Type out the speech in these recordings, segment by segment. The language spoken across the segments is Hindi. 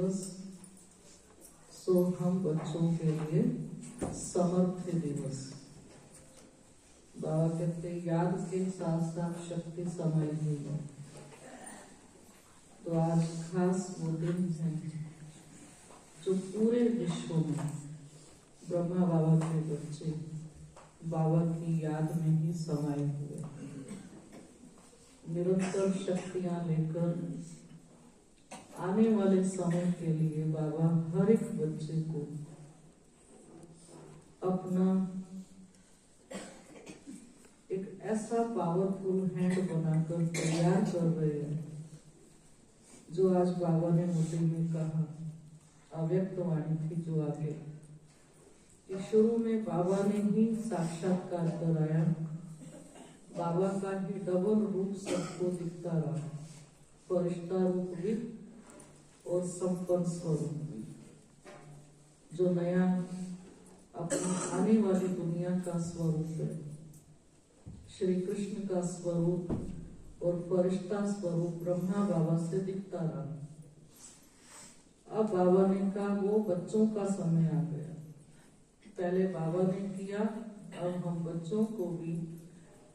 दिवस सो हम बच्चों के लिए समर्थ दिवस। बाबा कहते याद के साथ साथ शक्ति समाई हुई है। तो आज खास वो दिन है जो पूरे विश्व में ब्रह्मा बाबा के बच्चे बाबा की याद में ही समाये हुए निरंतर शक्तियां लेकर आने वाले समय के लिए बाबा हर एक बच्चे को अपना एक ऐसा पावरफुल हैंड बनाकर तैयार कर रहे हैं जो आज बाबा ने मुझे में कहा, अव्यक्त वाणी थी जो आगे कि शुरू में बाबा ने ही साक्षात्कार कराया। बाबा का ही डबल रूप सबको दिखता रहा, फरिश्ता रूप भी और संपन्न स्वरूप भी, जो नया अपनी आने वाली दुनिया का स्वरूप है। श्री कृष्ण का स्वरूप और फरिश्ता स्वरूप ब्रह्मा बाबा से दिखता रहा। अब बाबा ने कहा वो बच्चों का समय आ गया। पहले बाबा ने किया, अब हम बच्चों को भी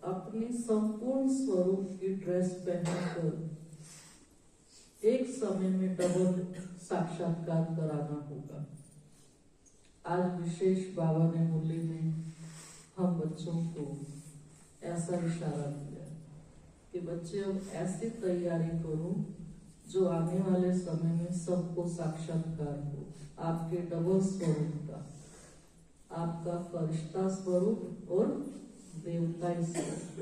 अपनी संपूर्ण स्वरूप की ड्रेस पहनकर एक समय में डबल साक्षात्कार कराना होगा। आज विशेष बाबा ने मुरली में हम बच्चों को ऐसा इशारा दिया कि बच्चे अब ऐसी तैयारी करो जो आने वाले समय में सबको साक्षात्कार हो, आपके डबल स्वरूप का, आपका फरिश्ता स्वरूप और देवता स्वरूप।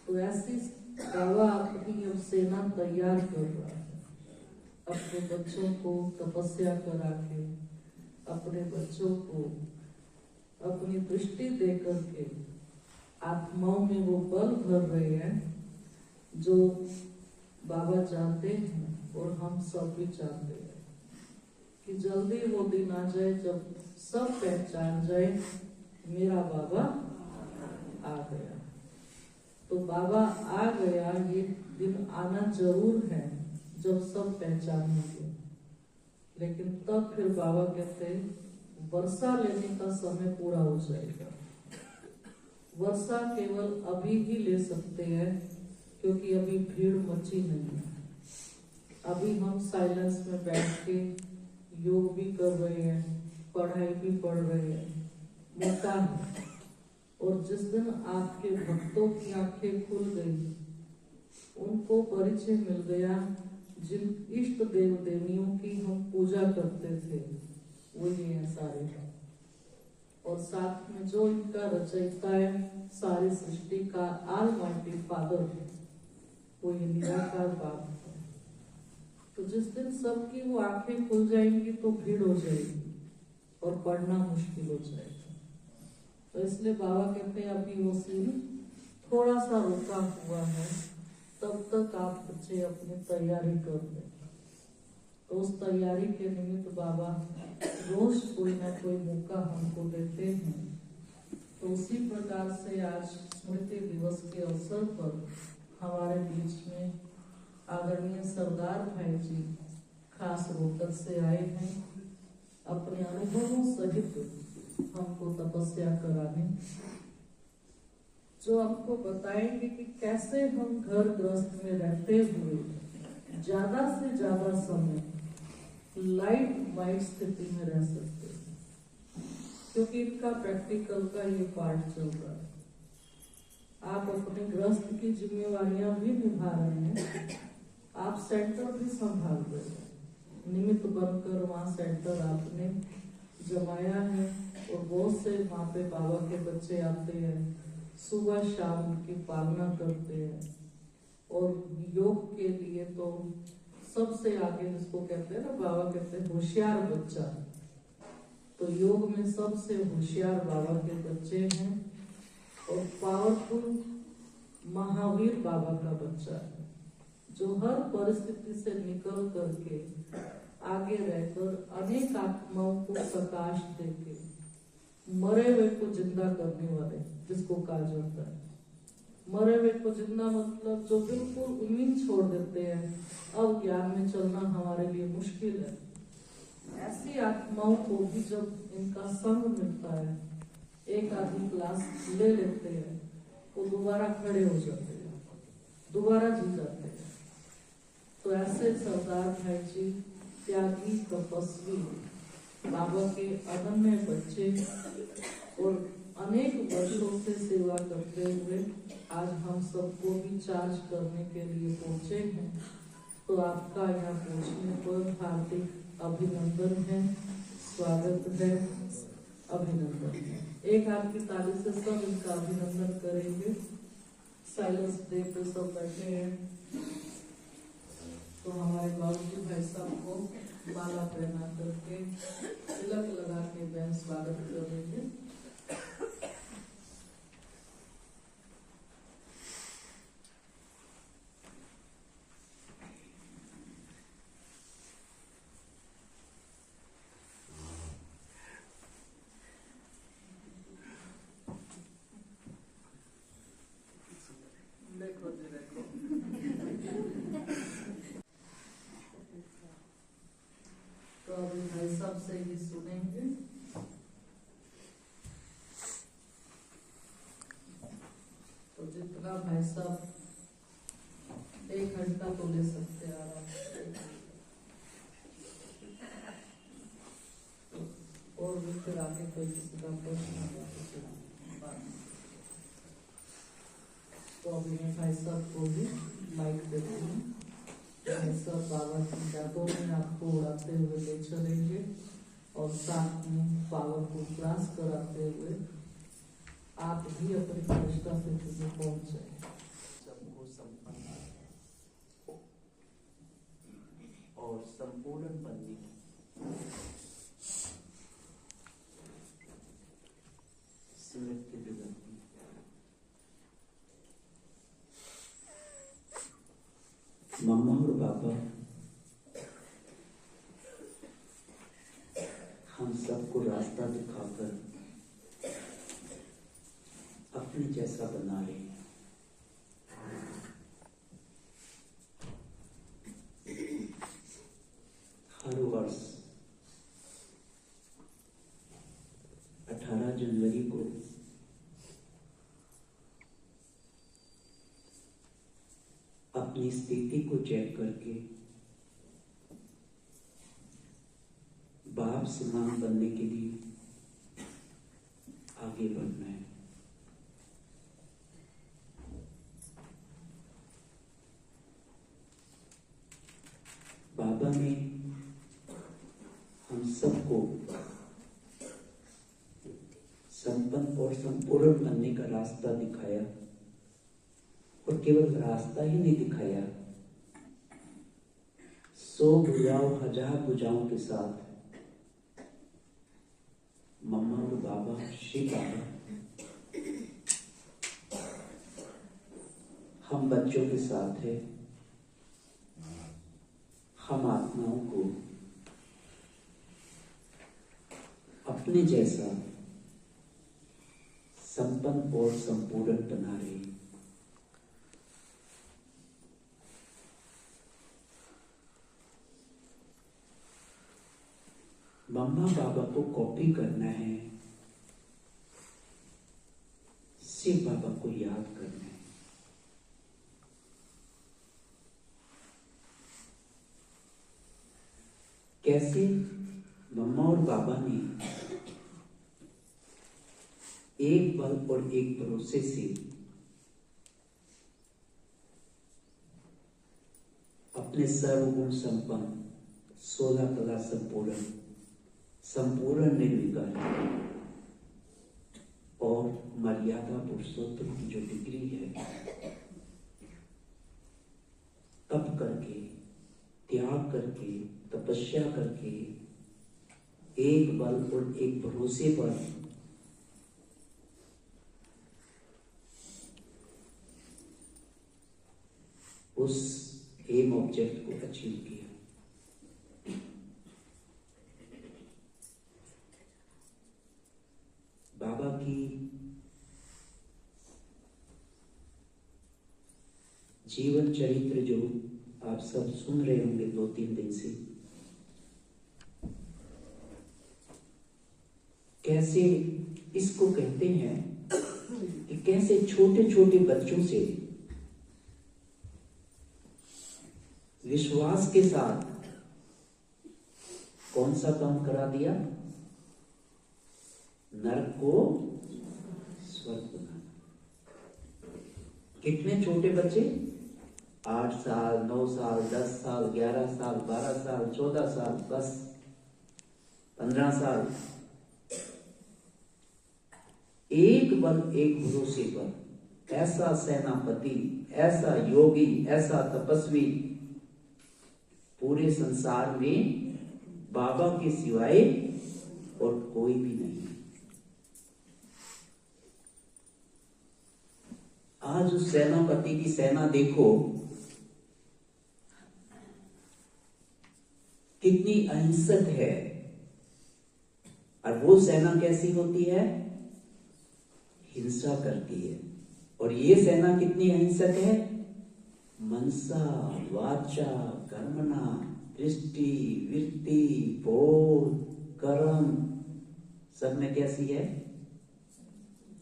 तो ऐसी बाबा अपनी अब सेना तैयार कर रहा है, अपने बच्चों को तपस्या करा के, अपने बच्चों को अपनी दृष्टि दे करके आत्माओं में वो बल भर रहे हैं जो बाबा चाहते हैं और हम सब भी चाहते हैं कि जल्दी वो दिन आ जाए जब सब पहचान जाए मेरा बाबा आ गया। तो बाबा आ गया ये दिन आना जरूर है जब सब पहचानेंगे, लेकिन तब फिर बाबा कहते वर्षा लेने का समय पूरा हो जाएगा। वर्षा केवल अभी ही ले सकते हैं क्योंकि अभी भीड़ मची नहीं है। अभी हम साइलेंस में बैठ के योग भी कर रहे हैं, पढ़ाई भी पढ़ रहे हैं, मौका है। और जिस दिन आपके भक्तों की आंखें खुल गई, उनको परिचय मिल गया, जिन इष्ट देव देवियों की हम पूजा करते थे वो ये है सारे, और साथ में जो इनका रचयिता है सारी सृष्टि का ऑलमाइटी फादर, वो ये निराकार बाप है। तो जिस दिन सबकी वो आंखें खुल जाएंगी तो भीड़ हो जाएगी और पढ़ना मुश्किल हो जाएगा। तो इसलिए बाबा कहते हैं अभी वो सीन थोड़ा सा रुका हुआ है, तब तक आप बच्चे अपनी तैयारी कर लें। तो उस तैयारी के निमित्त बाबा रोज कोई ना कोई मौका हमको देते हैं। तो उसी प्रकार से आज स्मृति दिवस के अवसर पर हमारे बीच में आदरणीय सरदार भाई जी खास रोहतक से आए हैं, अपने अनुभवों सहित हमको तपस्या कराने, जो हमको बताएंगे कि कैसे हम घर गृहस्थ में रहते हुए ज्यादा से ज्यादा समय लाइट माइंड स्थिति में रह सकते हैं, क्योंकि इनका प्रैक्टिकल का ये पार्ट चल रहा है। आप अपने गृहस्थ की जिम्मेवारियां भी निभा रहे हैं, आप सेंटर भी संभाल रहे हैं, निमित्त बनकर वहाँ सेंटर आपने जमाया है। और बहुत से वहाँ पे बाबा के बच्चे आते हैं, सुबह शाम उनकी पालना करते हैं। और योग के लिए तो सबसे आगे जिसको कहते हैं ना, बाबा कहते हैं होशियार बच्चा, तो योग में सबसे होशियार बाबा के बच्चे हैं। और पावरफुल महावीर बाबा का बच्चा है, जो हर परिस्थिति से निकल करके आगे रहकर अनेक आत्माओं को प्रकाश देके मरे हुए को जिंदा करने वाले, जिसको कहा जाता है मरे हुए को जिंदा मतलब जो बिल्कुल उम्मीद छोड़ देते हैं, अब ज्ञान में चलना हमारे लिए मुश्किल है। ऐसी आत्माओं को भी जब इनका संग मिलता है, एक आधी क्लास ले लेते हैं, वो दोबारा खड़े हो जाते हैं, दोबारा जी जाते हैं। तो ऐसे सरदार भाई जी त्यागी, तपस्वी, बाबा के अदम्य बच्चे और अनेक वर्षों से सेवा करते हुए आज हम सबको भी चार्ज करने के लिए पहुंचे हैं। तो आपका यहाँ पहुंचने पर हार्दिक अभिनंदन है, स्वागत है, अभिनंदन है। एक हाथ की ताली से सब इनका अभिनंदन करेंगे। साइलेंस डे पे सब बैठे हैं। तो हमारे बाबूजी भाई साहब को माला पहना करके तिलक लगा के बहन स्वागत करेंगे। देखो जी देखो। तो अभी भाई साहब से ही सुनेंगे। तो जितना भाई साहब 1 घंटा तो ले सकते हैं आराम से। और भी फिर आगे कोई किसी का प्रश्न होगा तो अभी मैं भाई साहब को भी माइक देती हूँ। भाई साहब बाबा की यादों में आपको उड़ाते हुए ले चलेंगे और साथ में पावर को क्लास कराते हुए आप भी अपनी प्रतिष्ठा से तुझे पहुंच जाए। सबको संपन्न और संपूर्ण बनने की स्मृति विनती। मम्मा और पापा हम सबको रास्ता दिखाकर अपने जैसा बना रहे हैं। हर वर्ष 18 जनवरी को अपनी स्थिति को चेक करके बाप समान बनने के लिए आगे बढ़ना है। बाबा ने हम सबको संपन्न और संपूर्ण बनने का रास्ता दिखाया और केवल रास्ता ही नहीं दिखाया, 100 भुजाओं 1000 भुजाओं के साथ मम्मा और बाबा श्री बाबा हम बच्चों के साथ है। हम आत्माओं को अपने जैसा संपन्न और संपूर्ण बना रहे हैं। मम्मा बाबा को कॉपी करना है, सिर्फ बाबा को याद करना है। कैसे मम्मा और बाबा ने एक बल और एक भरोसे से अपने सर्वगुण संपन्न 16 कला संपूर्ण निर्विकार और मर्यादा पुरुषोत्तम की जो डिग्री है, तप करके, त्याग करके, तपस्या करके, एक बल और एक भरोसे पर उस एम ऑब्जेक्ट को अचीव किया। बाबा की जीवन चरित्र जो आप सब सुन रहे होंगे 2-3 दिन से, कैसे इसको कहते हैं कि कैसे छोटे छोटे बच्चों से विश्वास के साथ कौन सा काम करा दिया? नरक को स्वर्ग बनाना। कितने छोटे बच्चे? 8 साल, 9 साल, 10 साल, 11 साल, 12 साल, 14 साल, बस 15 साल। एक बल एक भरोसे पर ऐसा सेनापति, ऐसा योगी, ऐसा तपस्वी पूरे संसार में बाबा के सिवाय और कोई भी नहीं। आज उस सेनापति की सेना देखो कितनी अहिंसक है, और वो सेना कैसी होती है? हिंसा करती है। और ये सेना कितनी अहिंसक है? मनसा वाचा कर्मणा दृष्टि वृत्ति बोध कर्म सब में कैसी है?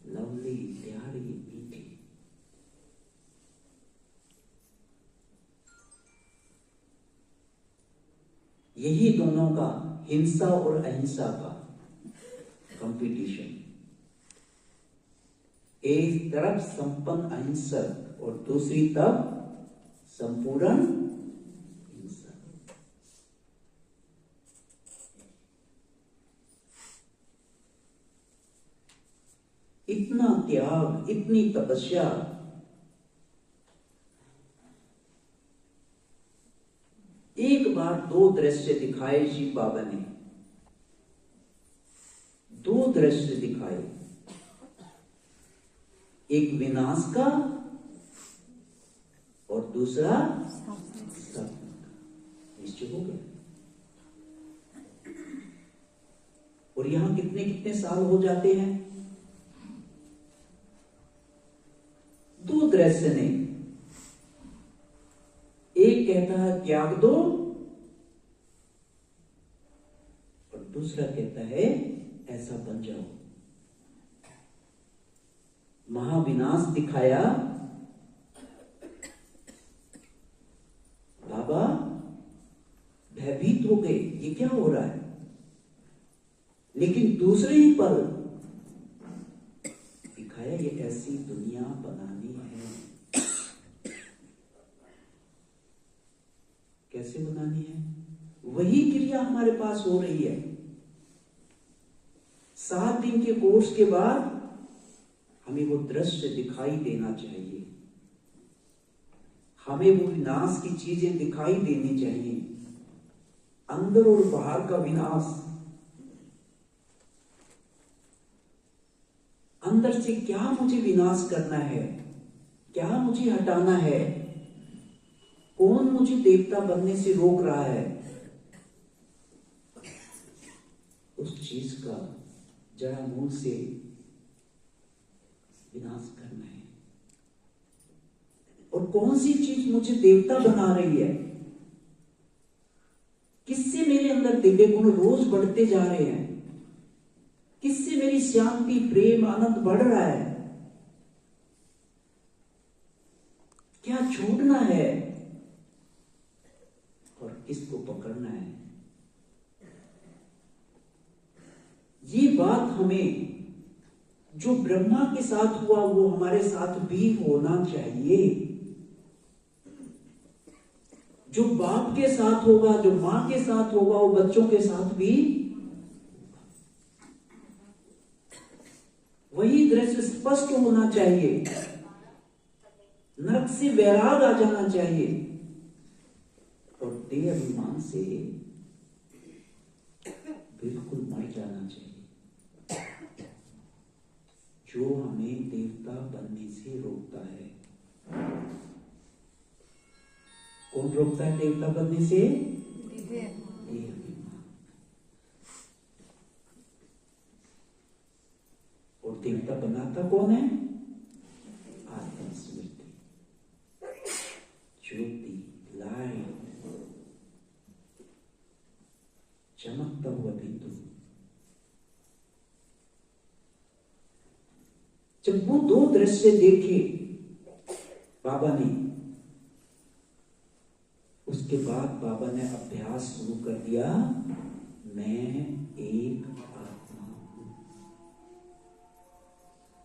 लवली, प्यारी, मीठी। यही दोनों का, हिंसा और अहिंसा का कंपटीशन। एक तरफ संपन्न अहिंसक और दूसरी तरफ संपूर्ण हिंसा। इतना त्याग, इतनी तपस्या, एक बार 2 दृश्य दिखाए शिव बाबा ने। 2 दृश्य दिखाए, एक विनाश का और दूसरा सत्य का। निश्चय हो गया। और यहां कितने कितने साल हो जाते हैं? 2 दृश्य ने, एक कहता है त्याग दो और दूसरा कहता है ऐसा बन जाओ। महाविनाश दिखाया, बाबा भयभीत हो गए, ये क्या हो रहा है? लेकिन दूसरे ही पल दिखाया ये ऐसी दुनिया बनानी है। कैसे बनानी है? वही क्रिया हमारे पास हो रही है। 7 दिन के कोर्स के बाद हमें वो दृश्य दिखाई देना चाहिए, हमें वो विनाश की चीजें दिखाई देनी चाहिए, अंदर और बाहर का विनाश। अंदर से क्या मुझे विनाश करना है, क्या मुझे हटाना है, कौन मुझे देवता बनने से रोक रहा है, उस चीज का जड़ा मूल से विनाश करना है। और कौन सी चीज मुझे देवता बना रही है, किससे मेरे अंदर दिव्य गुण रोज बढ़ते जा रहे हैं, किससे मेरी शांति प्रेम आनंद बढ़ रहा है, क्या छोड़ना है और किसको पकड़ना है। ये बात हमें जो ब्रह्मा के साथ हुआ वो हमारे साथ भी होना चाहिए। जो बाप के साथ होगा, जो मां के साथ होगा, वो बच्चों के साथ भी वही दृश्य स्पष्ट होना चाहिए। नरक से वैराग आ जाना चाहिए और देह अभिमान से बिल्कुल मर जाना चाहिए, जो हमें देवता बनने से रोकता है। कौन रोकता है देवता बनने से? देह अभिमान। और देवता बनाता कौन है? आत्मस्मृति। चमकता हुआ बिंदु। जब वो दो दृश्य देखे बाबा ने, उसके बाद बाबा ने अभ्यास शुरू कर दिया, मैं एक आत्मा हूं।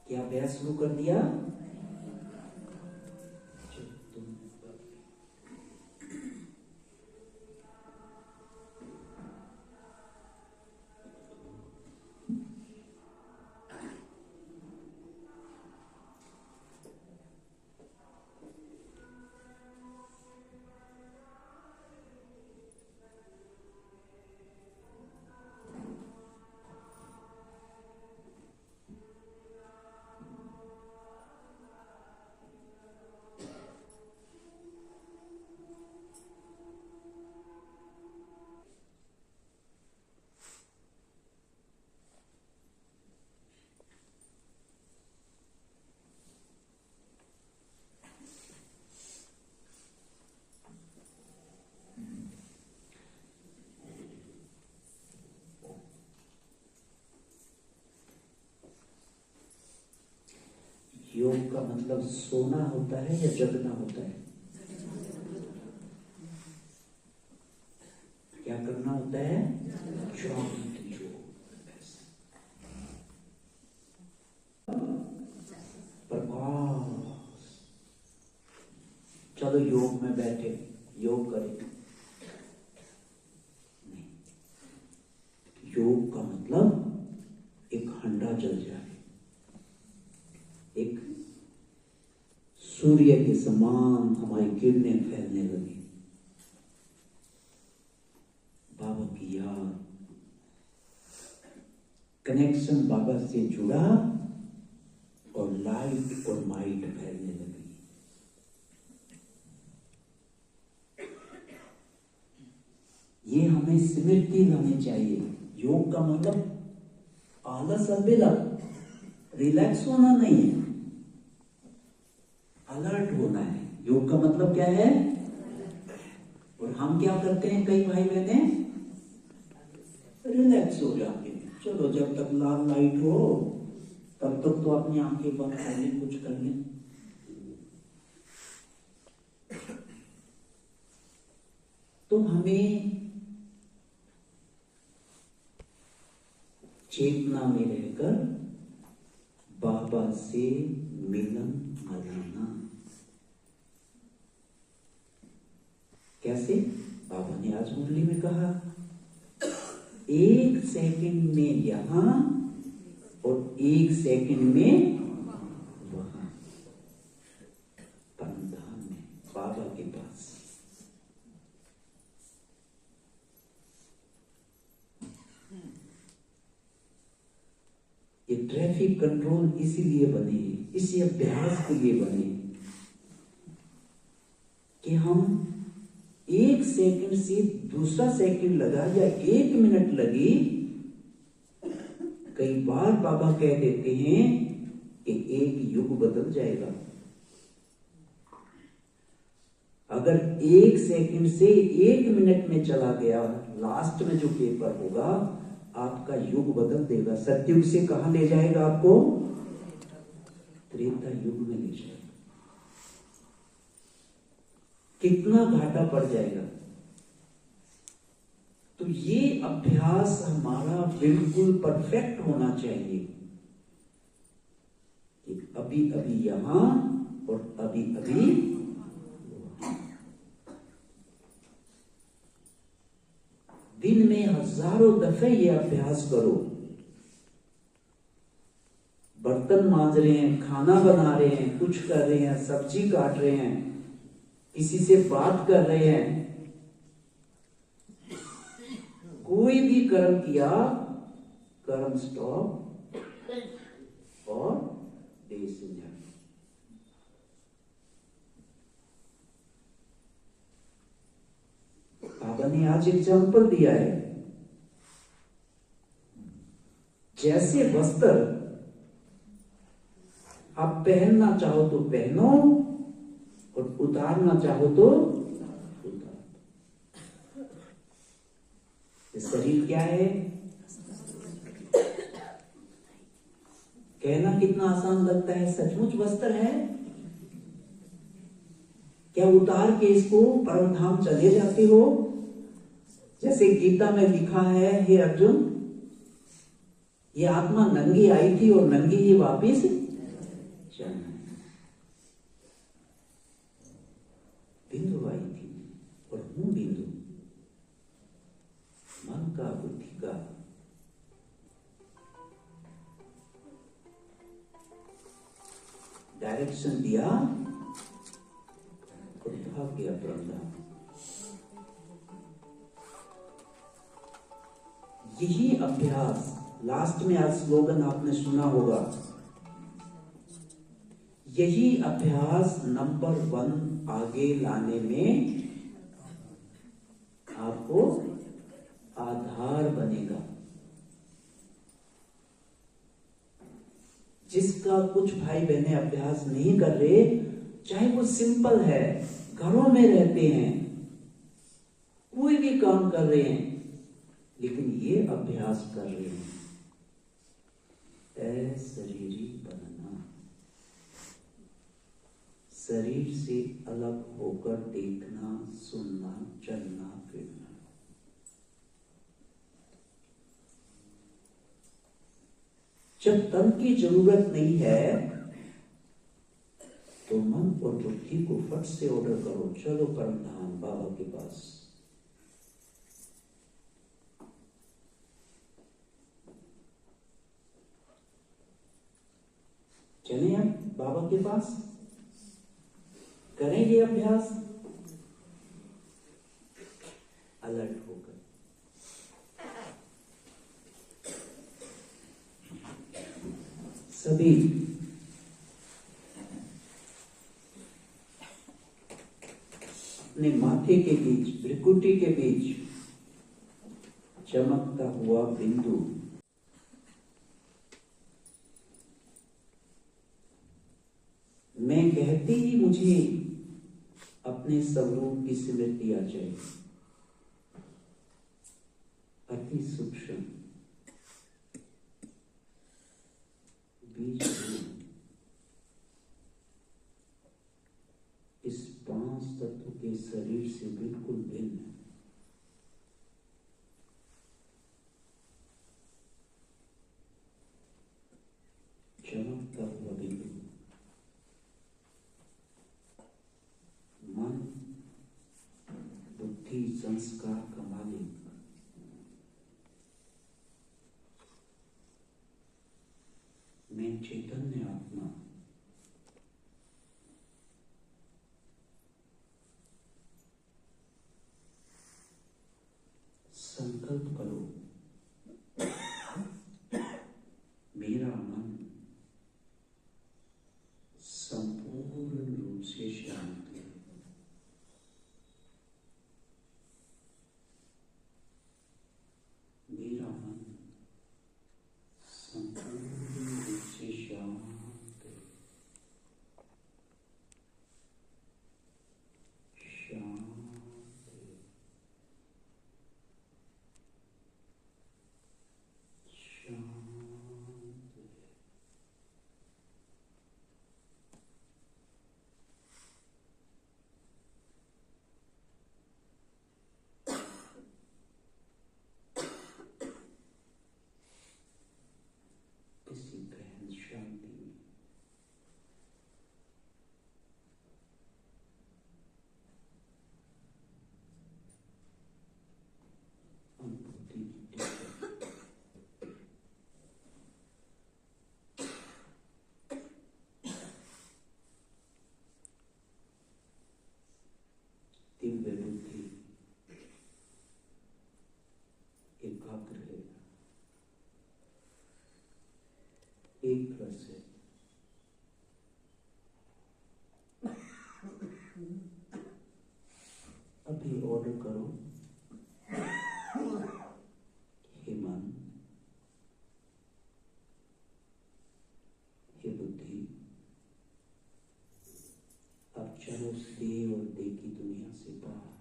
क्या अभ्यास शुरू कर दिया? योग का मतलब सोना होता है या जगना होता है? क्या करना होता है? प्रकाश। चलो योग में बैठे, योग करें। नहीं, योग का मतलब एक हंडा जल जाए, एक सूर्य के समान हमारी किरणें फैलने लगी, बाबा की याद, कनेक्शन बाबा से जुड़ा और लाइट और माइट फैलने लगी। ये हमें स्मृति लानी चाहिए। योग का मतलब आलस अलबेला, रिलैक्स होना नहीं है, अलर्ट होना है। योग का मतलब क्या है? और हम क्या करते हैं, कई भाई बहने रिलैक्स हो जाते हैं। चलो जब तक लाल लाइट हो तब तक तो अपनी आंखें बंद कर लें, कुछ कर लें। तो हमें चेतना में रहकर बाबा से मिलन मनाना। कैसे? बाबा ने आज मुरली में कहा, 1 सेकंड में यहां और 1 सेकंड में वहां, परमधाम में बाबा के पास। ये ट्रैफिक कंट्रोल इसीलिए बने, इसी अभ्यास के लिए बने कि हम 1 सेकंड से दूसरा सेकंड लगा या 1 मिनट लगी। कई बार बाबा कह देते हैं कि एक युग बदल जाएगा। अगर 1 सेकंड से 1 मिनट में चला गया, लास्ट में जो पेपर होगा आपका युग बदल देगा। सतयुग से कहां ले जाएगा आपको? त्रेता युग में ले जाएगा। कितना घाटा पड़ जाएगा। तो ये अभ्यास हमारा बिल्कुल परफेक्ट होना चाहिए कि अभी अभी यहां और अभी अभी दिन में हजारों दफे ये अभ्यास करो। बर्तन मांज रहे हैं, खाना बना रहे हैं, कुछ कर रहे हैं, सब्जी काट रहे हैं, किसी से बात कर रहे हैं, कोई भी कर्म किया, कर्म स्टॉप और डेसिजन। बाबा ने आज एग्जाम्पल दिया है, जैसे वस्त्र आप पहनना चाहो तो पहनो और उतारना चाहो तो उतारो। ये शरीर क्या है? कहना कितना आसान लगता है, सचमुच वस्त्र है। क्या उतार के इसको परम धाम चले जाते हो? जैसे गीता में लिखा है, हे अर्जुन, ये आत्मा नंगी आई थी और नंगी ही वापिस चलना। बिंदु आई थी और हूं बिंदु, मन का, बुद्धि का। डायरेक्शन दिया और भाग गया परम। यही अभ्यास, लास्ट में आज स्लोगन आपने सुना होगा, यही अभ्यास नंबर 1 आगे लाने में आपको आधार बनेगा। जिसका कुछ भाई बहनें अभ्यास नहीं कर रहे, चाहे वो सिंपल है, घरों में रहते हैं, कोई भी काम कर रहे हैं, लेकिन ये अभ्यास कर रहे हैं, अशरीरी बनना, शरीर से अलग होकर देखना, सुनना, चलना, फिरना। जब तन की जरूरत नहीं है तो मन और बुद्धि को फट से ऑर्डर करो, चलो परम धाम बाबा के पास। चलें हम बाबा के पास, करेंगे अभ्यास अलर्ट होकर। सभी अपने माथे के बीच, भ्रिकुटी के बीच चमकता हुआ बिंदु, मैं कहते ही मुझे अपने स्वरूप की स्मृति आ जाए। अति सूक्ष्म बीज इस 5 तत्व के शरीर से बिल्कुल भिन्न, चमकता हुआ बिंदु, मन, बुद्धि, संस्कार का मालिक, मैं चैतन्य आत्मा, संकल्प करो, मेरा मन संपूर्ण रूप से शांत है। मेरा मन संपूर्ण रूप से शांत है, शांत है, शांत है। इसी गहन शांति में अनुभूति दिव्य बुद्धि एकाग्र है, एक रस है। अभी ऑर्डर करो, हे मन, हे बुद्धि, अब चलो उस देह और देह की दुनिया से बाहर।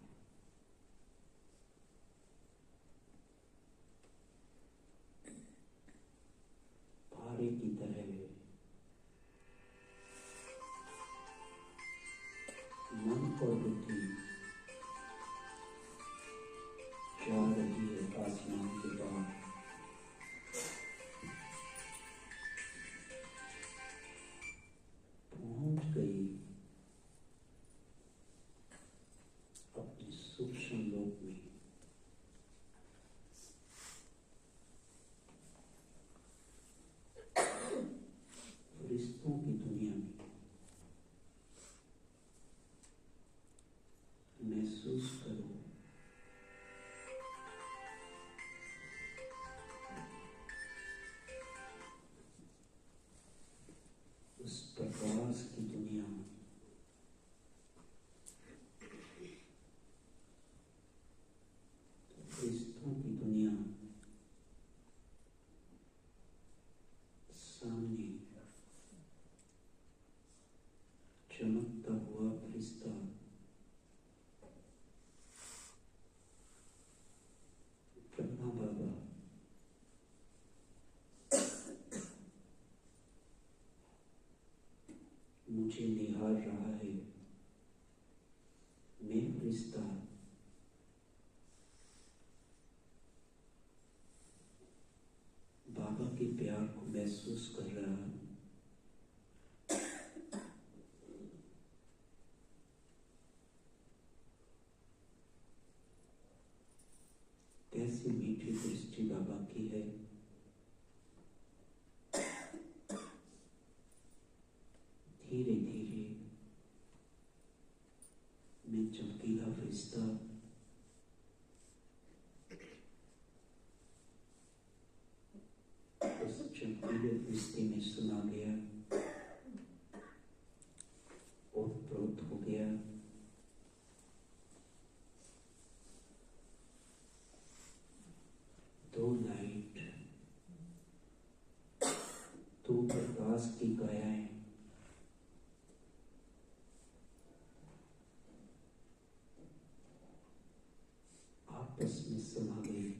आसमान के बाद पहुंच गई अपने सूक्ष्म लोक में। फरिश्तों की दुनिया में महसूस करो उस प्रकाश की दुनिया में। फरिश्तों की दुनिया सामने चमकता हुआ फरिश्ता ब्रह्मा बाबा मुझे निहार रहा है। मैं फरिश्ता बाबा के प्यार को महसूस कर रहा हूं। कैसी मीठी दृष्टि बाबा की है। धीरे धीरे मैं चमकीला फरिश्ता उस चमकीले फरिश्ते में समा गया, ओतप्रोत हो गया। दो लाइट, दो प्रकाश की कायाएं आपस में समा गई।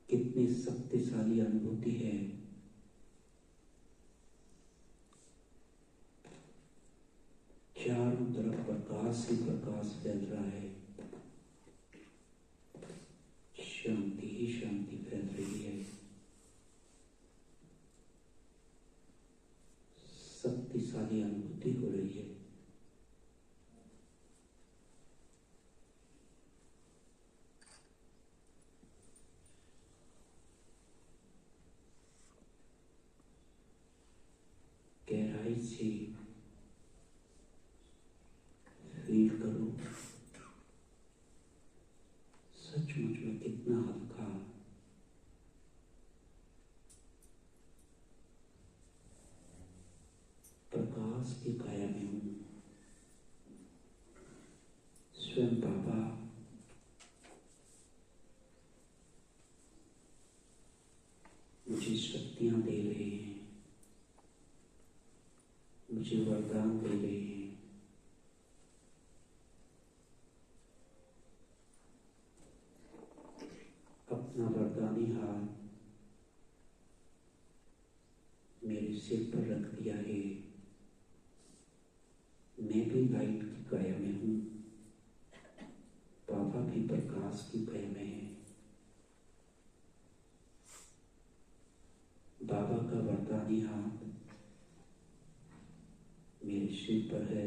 कितनी शक्तिशाली अनुभूति है। चारों तरफ प्रकाश ही प्रकाश फैल रहा है। शांति ही शांति फैल रही है। शक्तिशाली अनुभूति हो रही है। गहराई से फील करो सचमुच में कितना हल्का प्रकाश की काया में हूं। स्वयं बाबा मुझे शक्तियां दे रहे हैं, मुझे वरदान दे रहे हैं। अपना वरदानी हाथ मेरे सिर पर रख दिया है। मैं भी लाइट की काया में हूं, बाबा भी प्रकाश की काया में है। बाबा का वरदानी हाथ मेरे सिर पर है।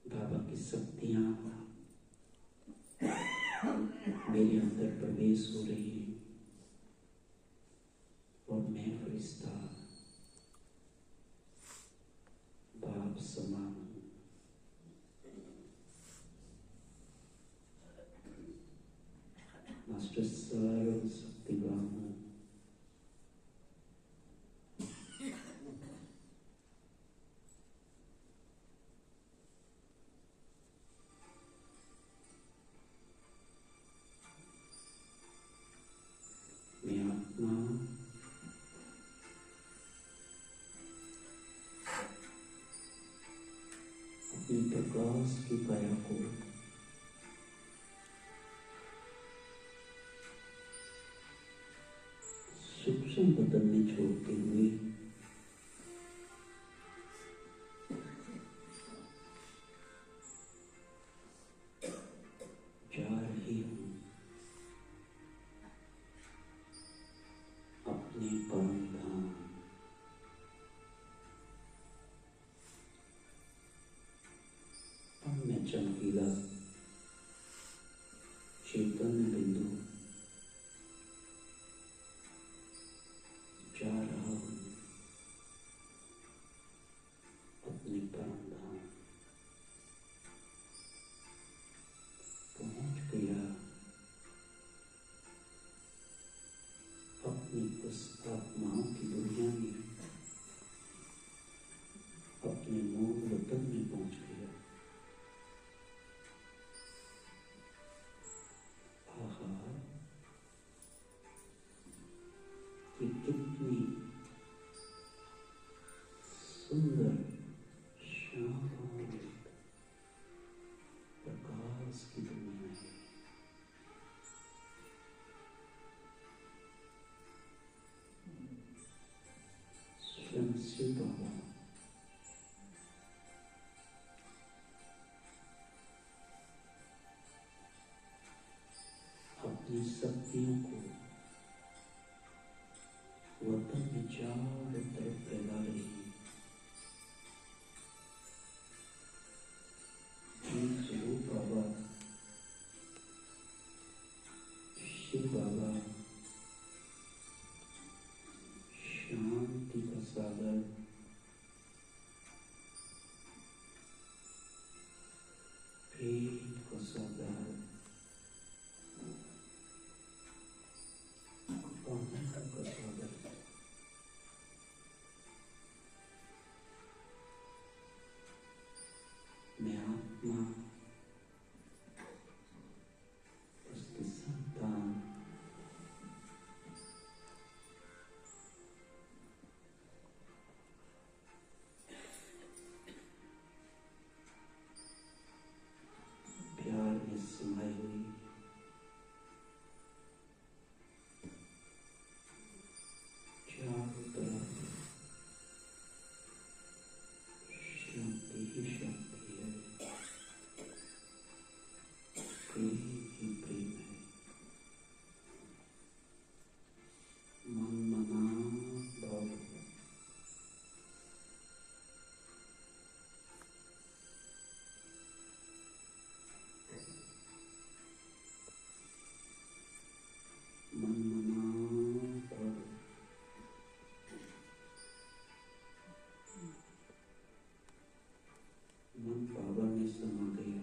बाबा की शक्तियां मेरे अंदर प्रवेश हो रही है और मैं फरिश्ता बाप समान हूं। मास्टर सर्व शक्तिवान हूं। मैं आत्मा अपने प्रकाश की काया को सूक्ष्म बदन में छोड़ते हुए चमकीला चैतन्य बिंदु जा रहा हूं अपने परम धाम, पहुंच गया अपनी उस आत्माओं की दुनिया में, अपने मूल वतन में पहुंच गया। आहा, कि कितनी सुंदर शांत प्रकाश की दुनिया है। स्वयं शिव बाबा अपनी शक्तियों को वतन में चारों तरफ फैला रही है। स्वरूप बाबा, शिव बाबा शांति का सागर, प्रेम का सागर, आनंद का सागर, मैं आत्मा, उसकी संतान, प्यार में समाई हुई, चारों तरफ शांति ही शांति है, प्रेम ही प्रेम है। मन मना भाव, मन मना भाव, मन बाबा में समा गया।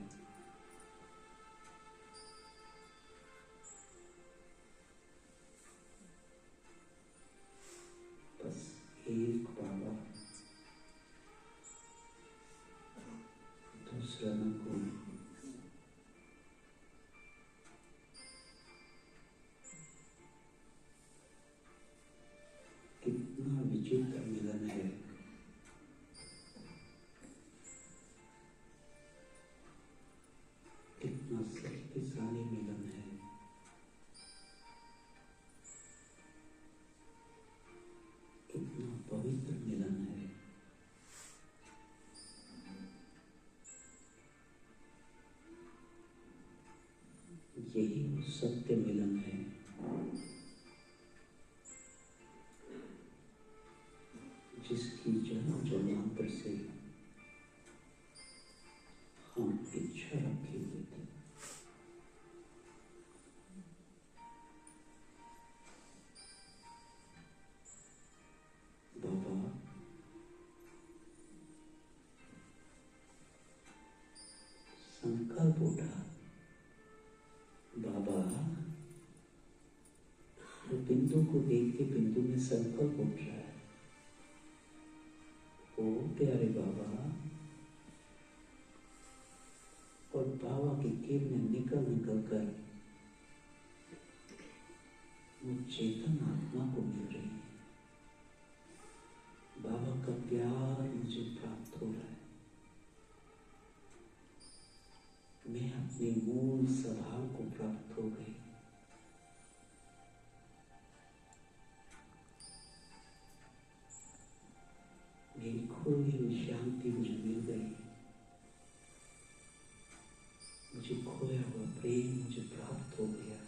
बस एक बाबा, दूसरा न कोई। कितना विचित्र मिलन है। कितना शक्तिशाली मिलन है। कितना पवित्र मिलन है। यही वो सत्य मिलन है जिसकी जन्म जन्मांतर से हम इच्छा रखे हुए थे। बाबा संकल्प उठा, बाबा वो बिंदु को देख के बिंदु में संकल्प उठ रहा है। ओ प्यारे बाबा, और बाबा की किरणें निकल निकल कर वो चेतन आत्मा को मिल रही है। बाबा का प्यार मुझे प्राप्त हो रहा है। मैं अपने मूल स्वभाव को प्राप्त हो गई। मेरी खोई हुई शांति मुझे मिल गई। मुझे खोया हुआ प्रेम मुझे प्राप्त हो गया।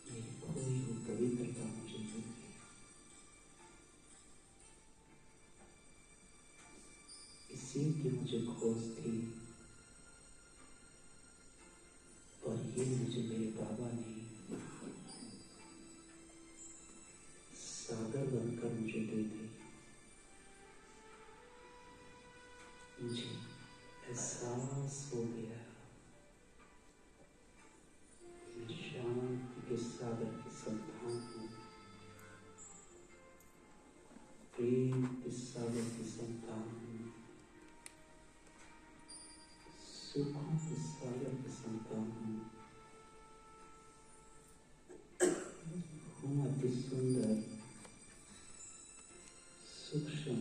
मेरी खोई हुई पवित्रता मुझे मिल गई। इसी की मुझे खोज थी और ये मुझे मेरे बाबा ने सागर बनकर मुझे दे दी। मुझे एहसास हो गया मैं शांति के सागर की संतान हूँ, प्रेम के सागर की संतान हूँ, सुखों के सागर की संतान हूँ। हूँ अति सुंदर, सूक्ष्म,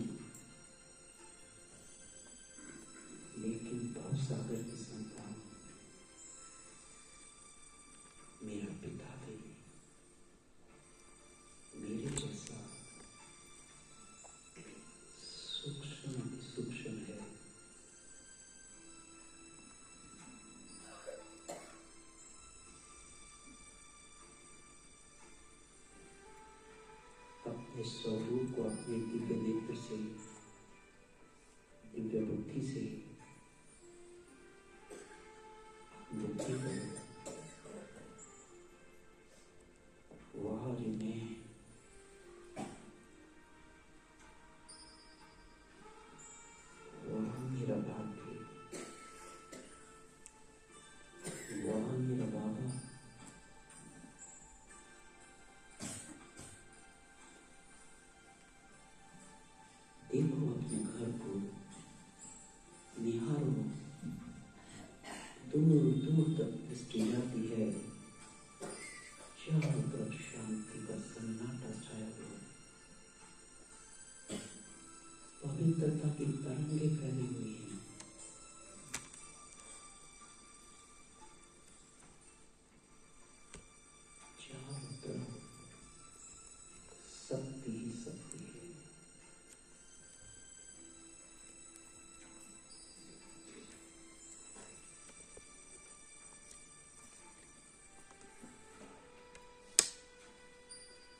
लेकिन भवसागर की संतान। मेरा पिता भी मेरे जैसा सूक्ष्म है। अपने स्वरूप को अपने दिव्य नेत्र से, दिव्य बुद्धि से बुद्धि करो। वह जिन्हें वह मेरा भाग्य, वह मेरा बाबा। देखो अपने घर को, निहारो, दूर दूर तक दृष्टि जाती है, चारों तरफ शांति का सन्नाटा छाया हुआ है, पवित्रता की तरंगे फैली हुई हैं। चारों तरफ शक्ति ही शक्ति है।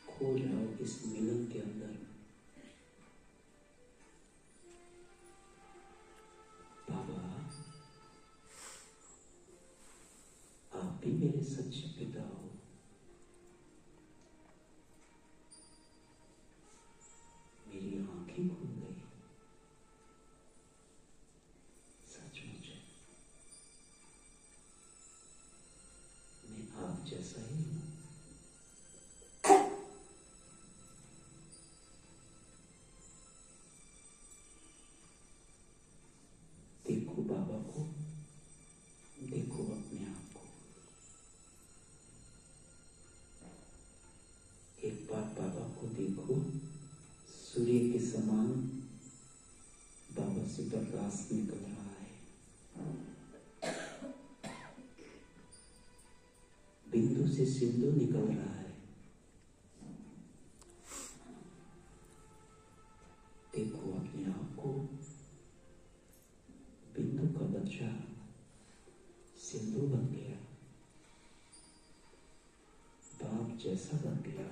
खो जाओ इस मिलन के अंदर। बाबा, आप भी मेरे सच्चे पिता हो। मेरी आंखें खुल गई, सचमुच मैं आप जैसा ही हूँ। देखो बाबा को, देखो अपने आप को। एक बार बाबा को देखो, सूर्य के समान बाबा से प्रकाश निकल रहा है, बिंदु से सिंधु निकल रहा है। देखो अपने आप को, बिंदु का बच्चा सिंधु बन गया, बाप जैसा बन गया।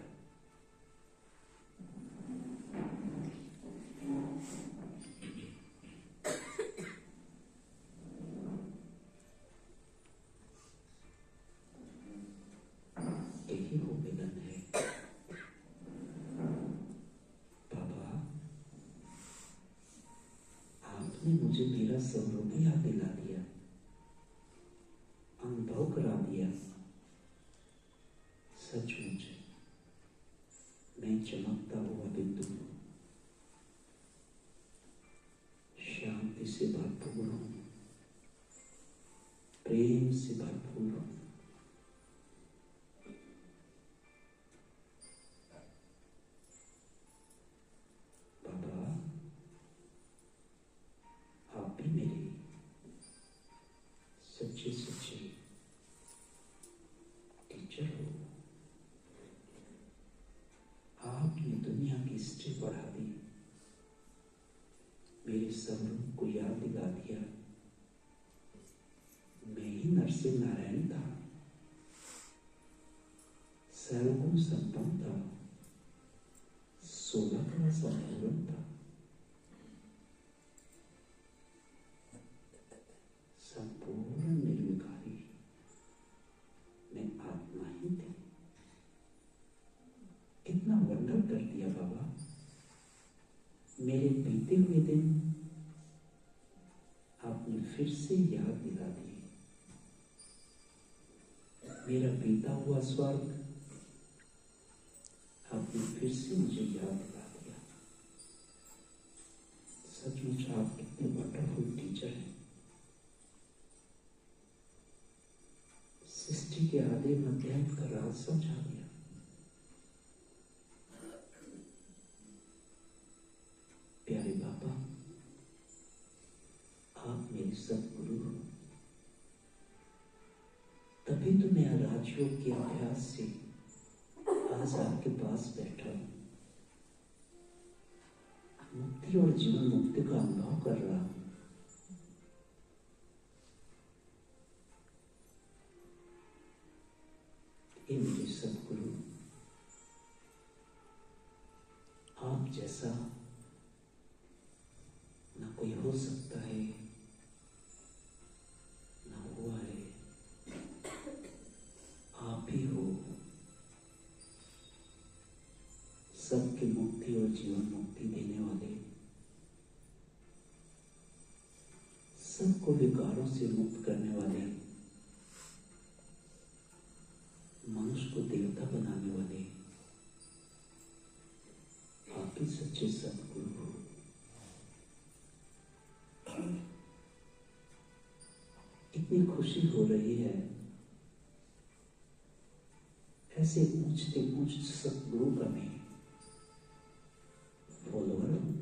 यही वो मिलन है। बाबा, आपने मुझे मेरा स्वरूप याद दिला दिया, अनुभव करा दिया। सचमुच मैं चमकता हुआ बिंदु हूँ, शांति से भरपूर हूँ, प्रेम से भरपूर हूँ। बाबा, आप भी मेरे सच्चे सच्चे टीचर हो। आपने दुनिया की हिस्ट्री पढ़ा दी, मेरे स्वरूप को याद दिला दिया। मैं ही नरसिंह नारायण था, सर्वगुण संपन्न था, 16 का संपूर्ण था। फिर से याद दिला दिए। मेरा बीता हुआ स्वर्ग आपने फिर से मुझे याद दिला दिया। सचमुच आप कितने वंडरफुल टीचर हैं। सृष्टि के आदि मध्यांत का राज समझा दिया। प्यारे बाबा, आप मेरे सदगुरु हो। तभी तो मैं राजयोग के अभ्यास से आज आपके पास बैठा हूं, मुक्ति और जीवन मुक्ति का अनुभव कर रहा हूं। हे मेरे सदगुरु, आप जैसा ना कोई हो सकता है, ना हुआ है। आप ही हो सबकी मुक्ति और जीवन मुक्ति देने वाले, सबको विकारों से मुक्त करने वाले, मनुष्य को देवता बनाने वाले आप ही सच्चे सदगुरु हो। इतनी खुशी हो रही है ऐसे पूछते पूछते सदगुरु का मैं फॉलोअर हूं।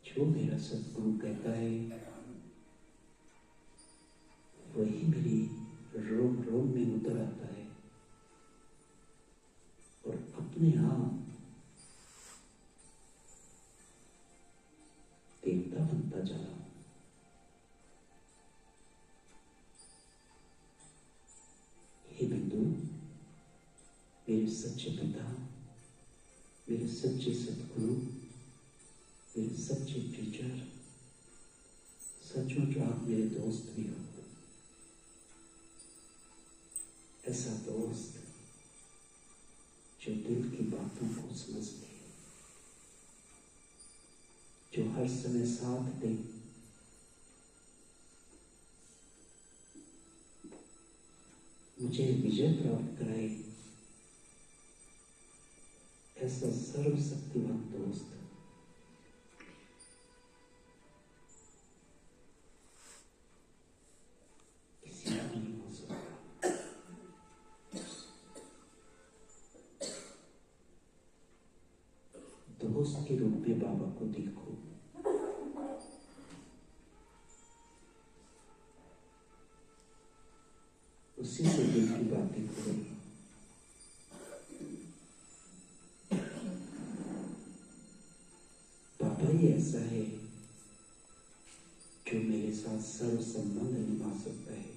जो मेरा सदगुरु कहता है वही मेरी रोम रोम में उतर आता है और अपने आप देवता बनता जा रहा हूं। हे बिंदु, मेरे सच्चे पिता, मेरे सच्चे सदगुरु, मेरे सच्चे टीचर, सचमुच आप मेरे दोस्त भी हो। ऐसा दोस्त जो दिल की बातों को समझते, जो हर समय साथ दे, मुझे विजय प्राप्त कराए। ऐसा सर्वशक्तिवान दोस्त किसी का नहीं हो सकता। दोस्त के रूप में बाबा को देखो। उसी से दिल की बातें करो। बाबा ही ऐसा है जो मेरे साथ सर्व संबंध निभा सकता है।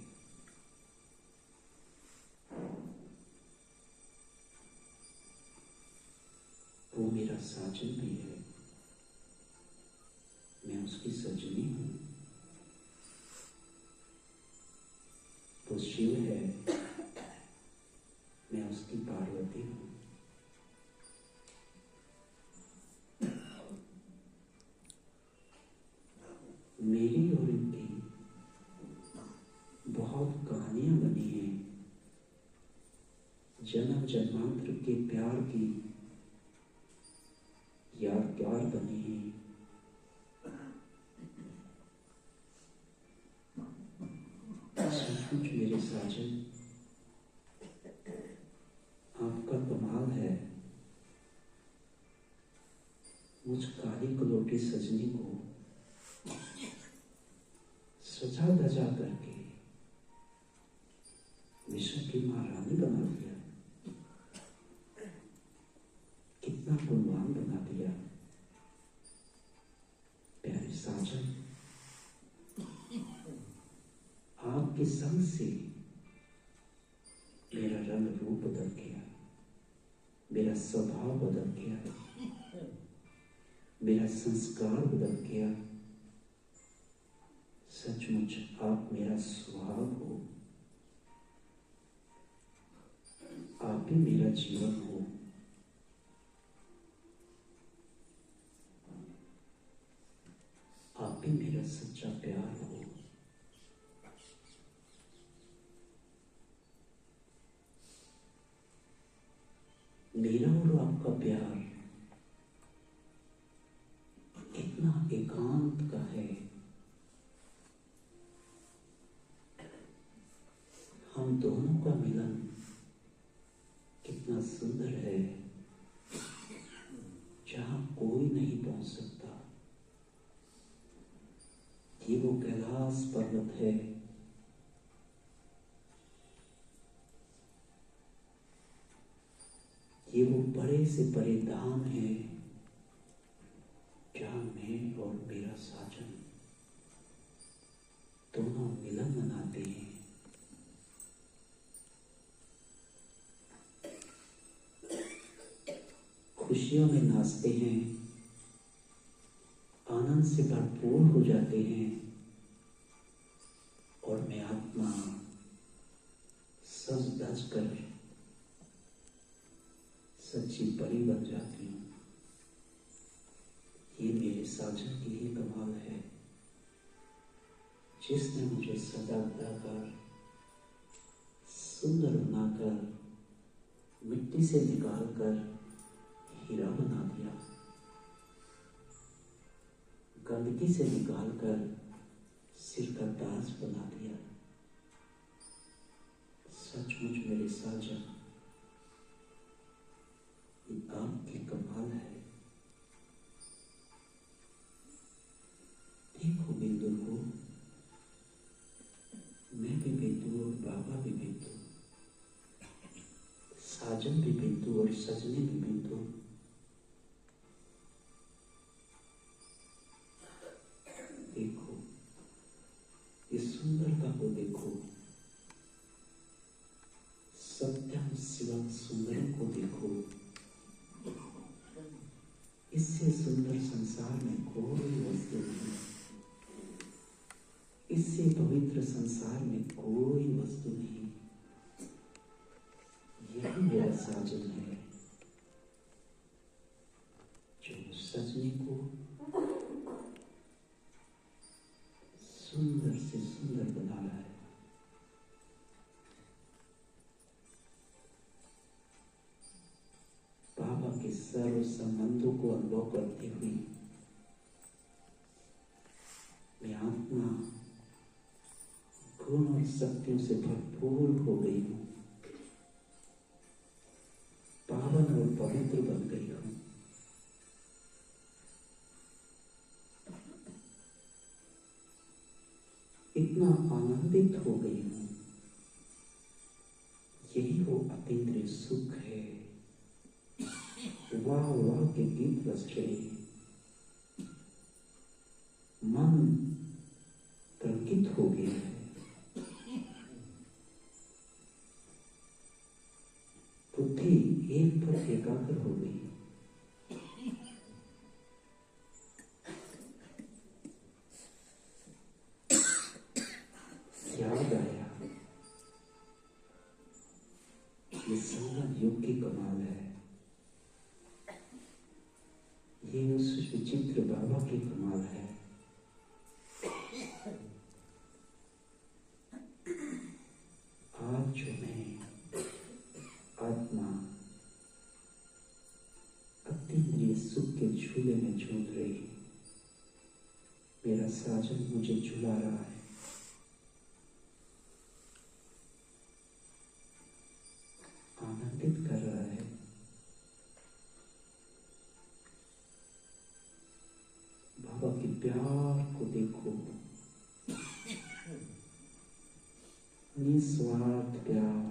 वो मेरा साजन भी है, मैं उसकी सजनी हूं। वो शिव है, मैं उसकी पार्वती हूं। मेरी और इनकी बहुत कहानियां बनी हैं। जन्म जन्मांतर के प्यार की यादगार बनी है। सचमुच मेरे साजन, आपका कमाल है। मुझ काली कलोटी सजनी को सजा धजा करके विश्व की महारानी बना दिया। कितना गुणवान बना दिया। प्यारे साजन, आपके संग से मेरा रंग रूप बदल गया, मेरा स्वभाव बदल गया, मेरा संस्कार बदल गया। सचमुच आप मेरा सुहाग हो, आप ही मेरा जीवन हो। आप ही मेरा मेरा सच्चा प्यार हो। मेरा और आपका प्यार कितना एकांत का है। हम दोनों का मिलन कितना सुंदर है, जहां कोई नहीं पहुंच सकता। ये वो कैलाश पर्वत है, ये वो बड़े से बड़े धाम है, जहां मैं और मेरा साजन दोनों मिलन मनाते हैं। खुशियों में नाचते हैं, आनंद से भरपूर हो जाते हैं, और मैं आत्मा सज धज कर सच्ची परी बन जाती हूँ। ये मेरे साजन की ही कमाल है, जिसने मुझे सजा कर सुंदर बनाकर मिट्टी से निकालकर हीरा बना दिया, गंदगी से निकालकर सिर का ताज बना दिया। सचमुच मेरे साजन, ये आपकी कमाल है। देखो बिंदु को, मैं भी बिंदु और बाबा भी बिंदु, साजन भी बिंदु और सजने भी बिंदु। देखो इस सुंदरता को, देखो सत्यम शिवम सुंदरम को देखो। इससे सुंदर संसार में कोई वस्तु नहीं, इससे पवित्र संसार में कोई वस्तु नहीं। यही मेरा साजन है, जो सजने को सुंदर से सुंदर बना रहा है। बाबा के सर्व संबंधों को अनुभव करते हुए मैं आत्मा गुण और शक्तियों से भरपूर हो गई हूँ, पावन और पवित्र बन गई हूँ। इतना आनंदित हो गई हूँ। यही वो अतीन्द्रिय सुख है। वाह वाह के गीत बज रहे, मन पुलकित हो गया है। बुद्धि एक पर एकाग्र हो गई। याद आया, ये संगम योग की कमाल है। ये उस विचित्र बाबा की कमाल है। आज जो मैं आत्मा अतीन्द्रिय सुख के झूले में झूल रही, मेरा साजन मुझे झुला रहा है। आनंदित कर रहा है। बाबा के प्यार को देखो, निस्वार्थ प्यार।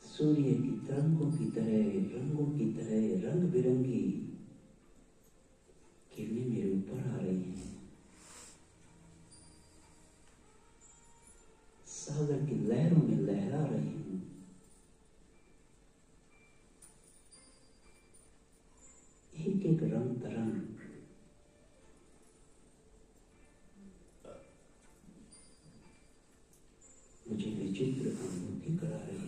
सूर्य की तरंगों की तरह, रंगों की तरह रंग बिरंगी किरणें मेरे ऊपर आ रही हैं। सागर की लहरों में लहरा रही हूं। एक एक रंग तरंग मुझे विचित्र अनुभूति करा रही है।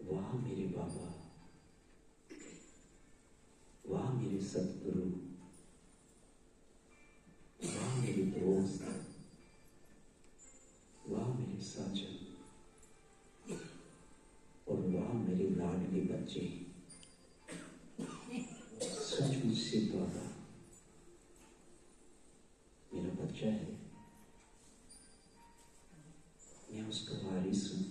वाह मेरे बाबा, वाह मेरे सतगुरु, वाह मेरे दोस्त, वाह मेरे साजन, और वाह मेरे लाडले बच्चे। सचमुच से बाबा मेरा बच्चा है, मैं उसका वारिस हूं।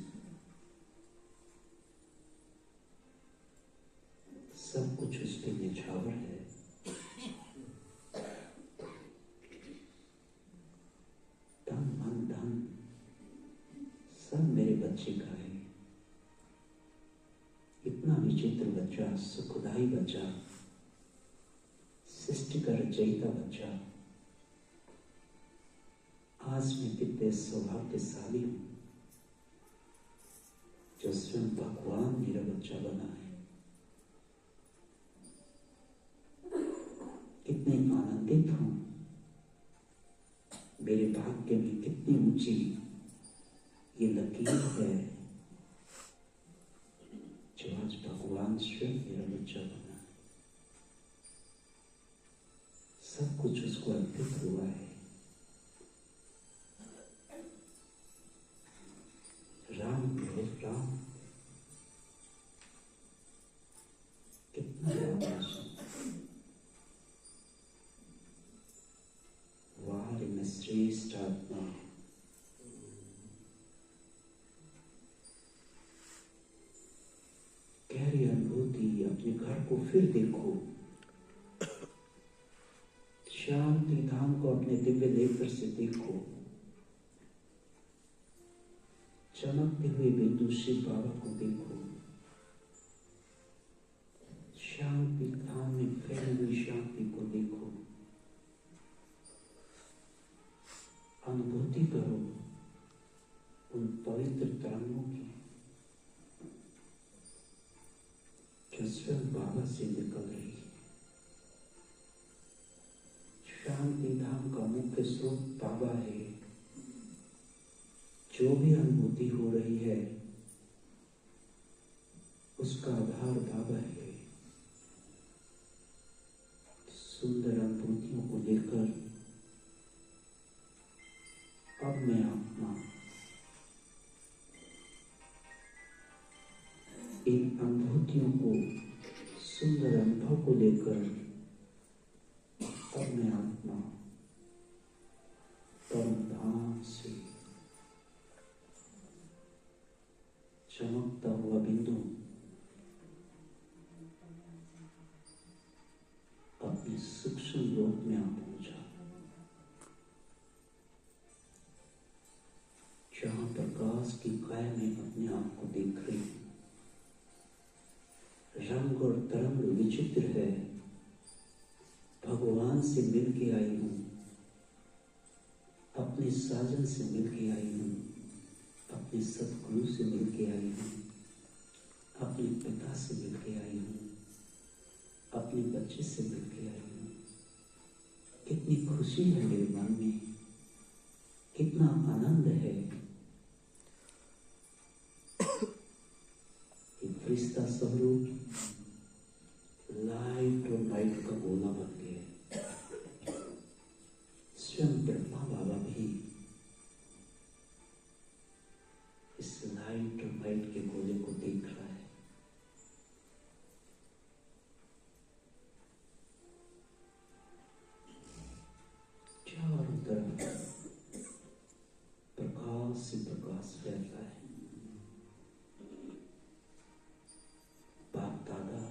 सब कुछ उस पे निछावर है। तन मन धन सब मेरे बच्चे का है। इतना विचित्र बच्चा, सुखदाई बच्चा, सृष्टि का रचयिता बच्चा। आज मैं कितने सौभाग्यशाली हूं जो स्वयं भगवान मेरा बच्चा बना है। कितने आनंदित हूं, मेरे भाग्य में कितनी ऊंची ये लकीर है जो आज भगवान स्वयं मेरा बच्चा बना है। सब कुछ उसको अर्पित हुआ है। राम है राम, कितना राम। वाह में श्रेष्ठ आत्मा, गहरी अनुभूति। अपने घर को फिर देखो, शांति धाम को अपने दिव्य नेत्र से देखो। चमकते हुए बिंदु शिव बाबा को देखो। शांति धाम में फैली हुई शांति को देखो। अनुभूति करो उन पवित्र तरंगों की जो स्वयं बाबा से निकल रही है। शांति धाम का मुख्य स्रोत बाबा है। जो भी अनुभूति हो रही है उसका आधार बाबा है। सुंदर अनुभूतियों को लेकर अब मैं आत्मा इन अनुभूतियों को, सुंदर अनुभव को लेकर अब मैं आत्मा परम धाम से चमकता हुआ बिंदु अपने सूक्ष्म लोक में आ पहुंचा, जहां प्रकाश की काया में अपने आप को देख रही हूं। रंग और तरंग विचित्र है। भगवान से मिलके आई हूं, अपने साजन से मिलके आई हूं, अपने सतगुरु से मिलके आई हूं, अपने पिता से मिलके आई हूं, अपने बच्चे से मिलके आई हूं। कितनी खुशी है मेरे मन में, कितना आनंद है। एक फरिश्ता स्वरूप लाइट और लाइट का गोला बन गया। स्वयं ब्रह्मा बाबा भी इस लाइट और लाइट के गोले को देख रहा है। चारों तरफ प्रकाश से प्रकाश फैल रहा है। बाप दादा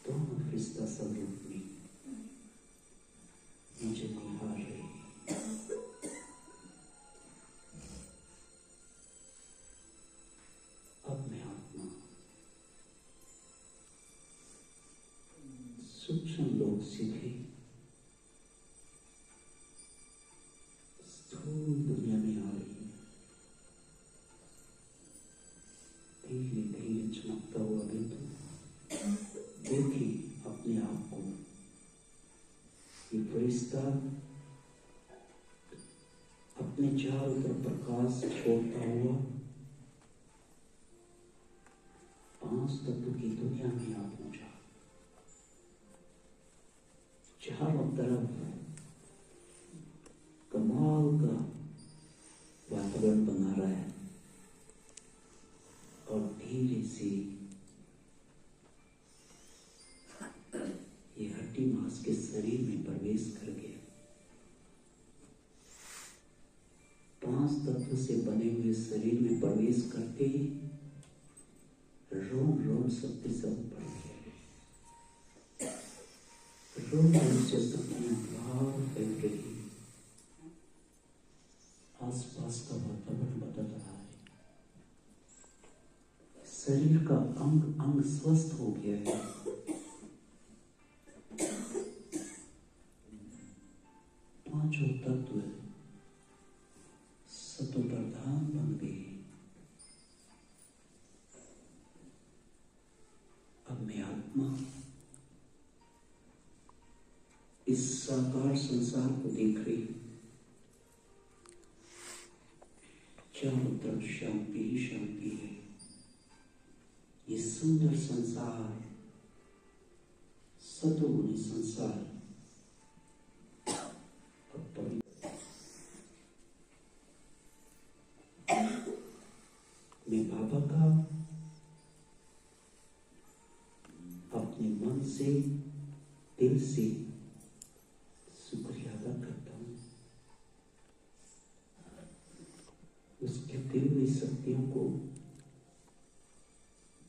दोनों फरिश्ता स्वरूप में मुझे निहार रहे हैं। अब मैं आत्मा सूक्ष्म लोक से भी स्थूल दुनिया में आ रही है। धीरे धीरे चमकता हुआ बिंदु देखिए अपने आप को। ये फरिश्ता अपने चारों तरफ प्रकाश छोड़ता हुआ पांच तत्व की दुनिया में आ पहुंचा। चारों तरफ कमाल का वातावरण बना रहा है और धीरे से ये हड्डी मांस के शरीर में प्रवेश कर गया। पांच तत्व से बने हुए शरीर में प्रवेश करते ही रोम रोम शक्ति सब बढ़ गया। रोम रोम से शक्तियां बाहर फैल रही। आसपास का वातावरण बदल रहा है। शरीर का अंग अंग स्वस्थ हो गया है। पांचों तत्व सतो प्रधान बन गए। अब मैं आत्मा इस साकार संसार को देख रही हूं। चारों तरफ शांति ही शांति है। ये सुंदर संसार, सतोगुणी संसार अब पवित्र। मैं बाबा का अपने मन से, दिल से शुक्रिया अदा करता हूं। उसके दी हुई शक्तियों को,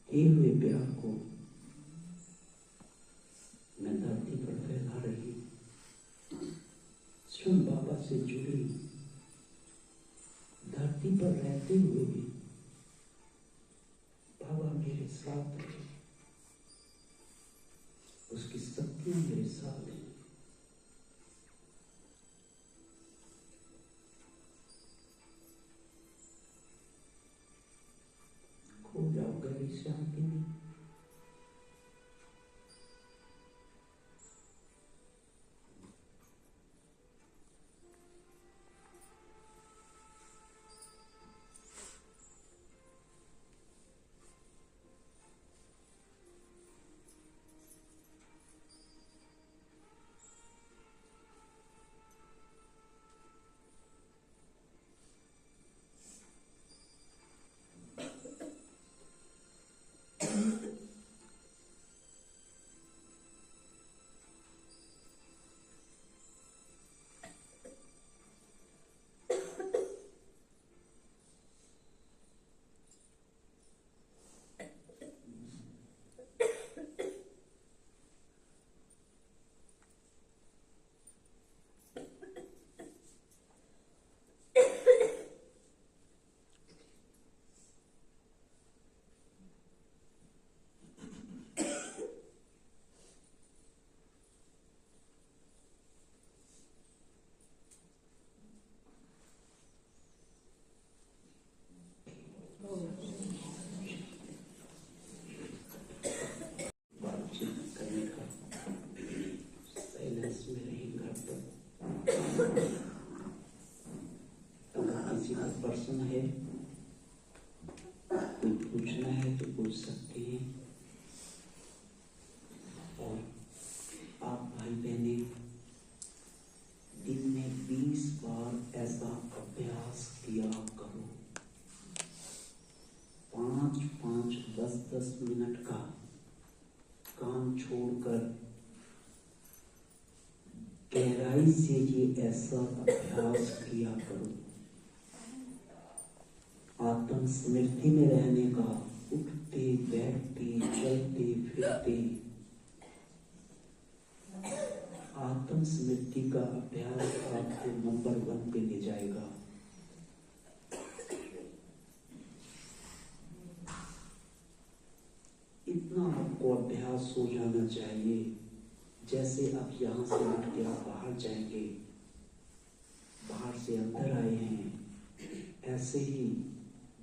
दिए हुए प्यार को मैं धरती पर फैला रही हूं। स्वयं बाबा से जुड़ी, धरती पर रहते हुए भी बाबा मेरे साथ है। उसकी शक्तियां मेरे साथ हैं। खो जाओ गहरी शांति में। प्रश्न है, कोई पूछना है तो पूछ सकते हैं। और आप भाई बहने दिन में 20 बार ऐसा अभ्यास किया करो। 5-5, 10-10 मिनट का काम छोड़कर गहराई से ये ऐसा अभ्यास किया करो। आत्म स्मृति में रहने का, उठते बैठते चलते फिरते आत्म स्मृति का अभ्यास आपको नंबर 1 पे ले जाएगा। इतना आपको अभ्यास हो जाना चाहिए जैसे आप यहाँ से उठ के आप बाहर जाएंगे, बाहर से अंदर आए हैं, ऐसे ही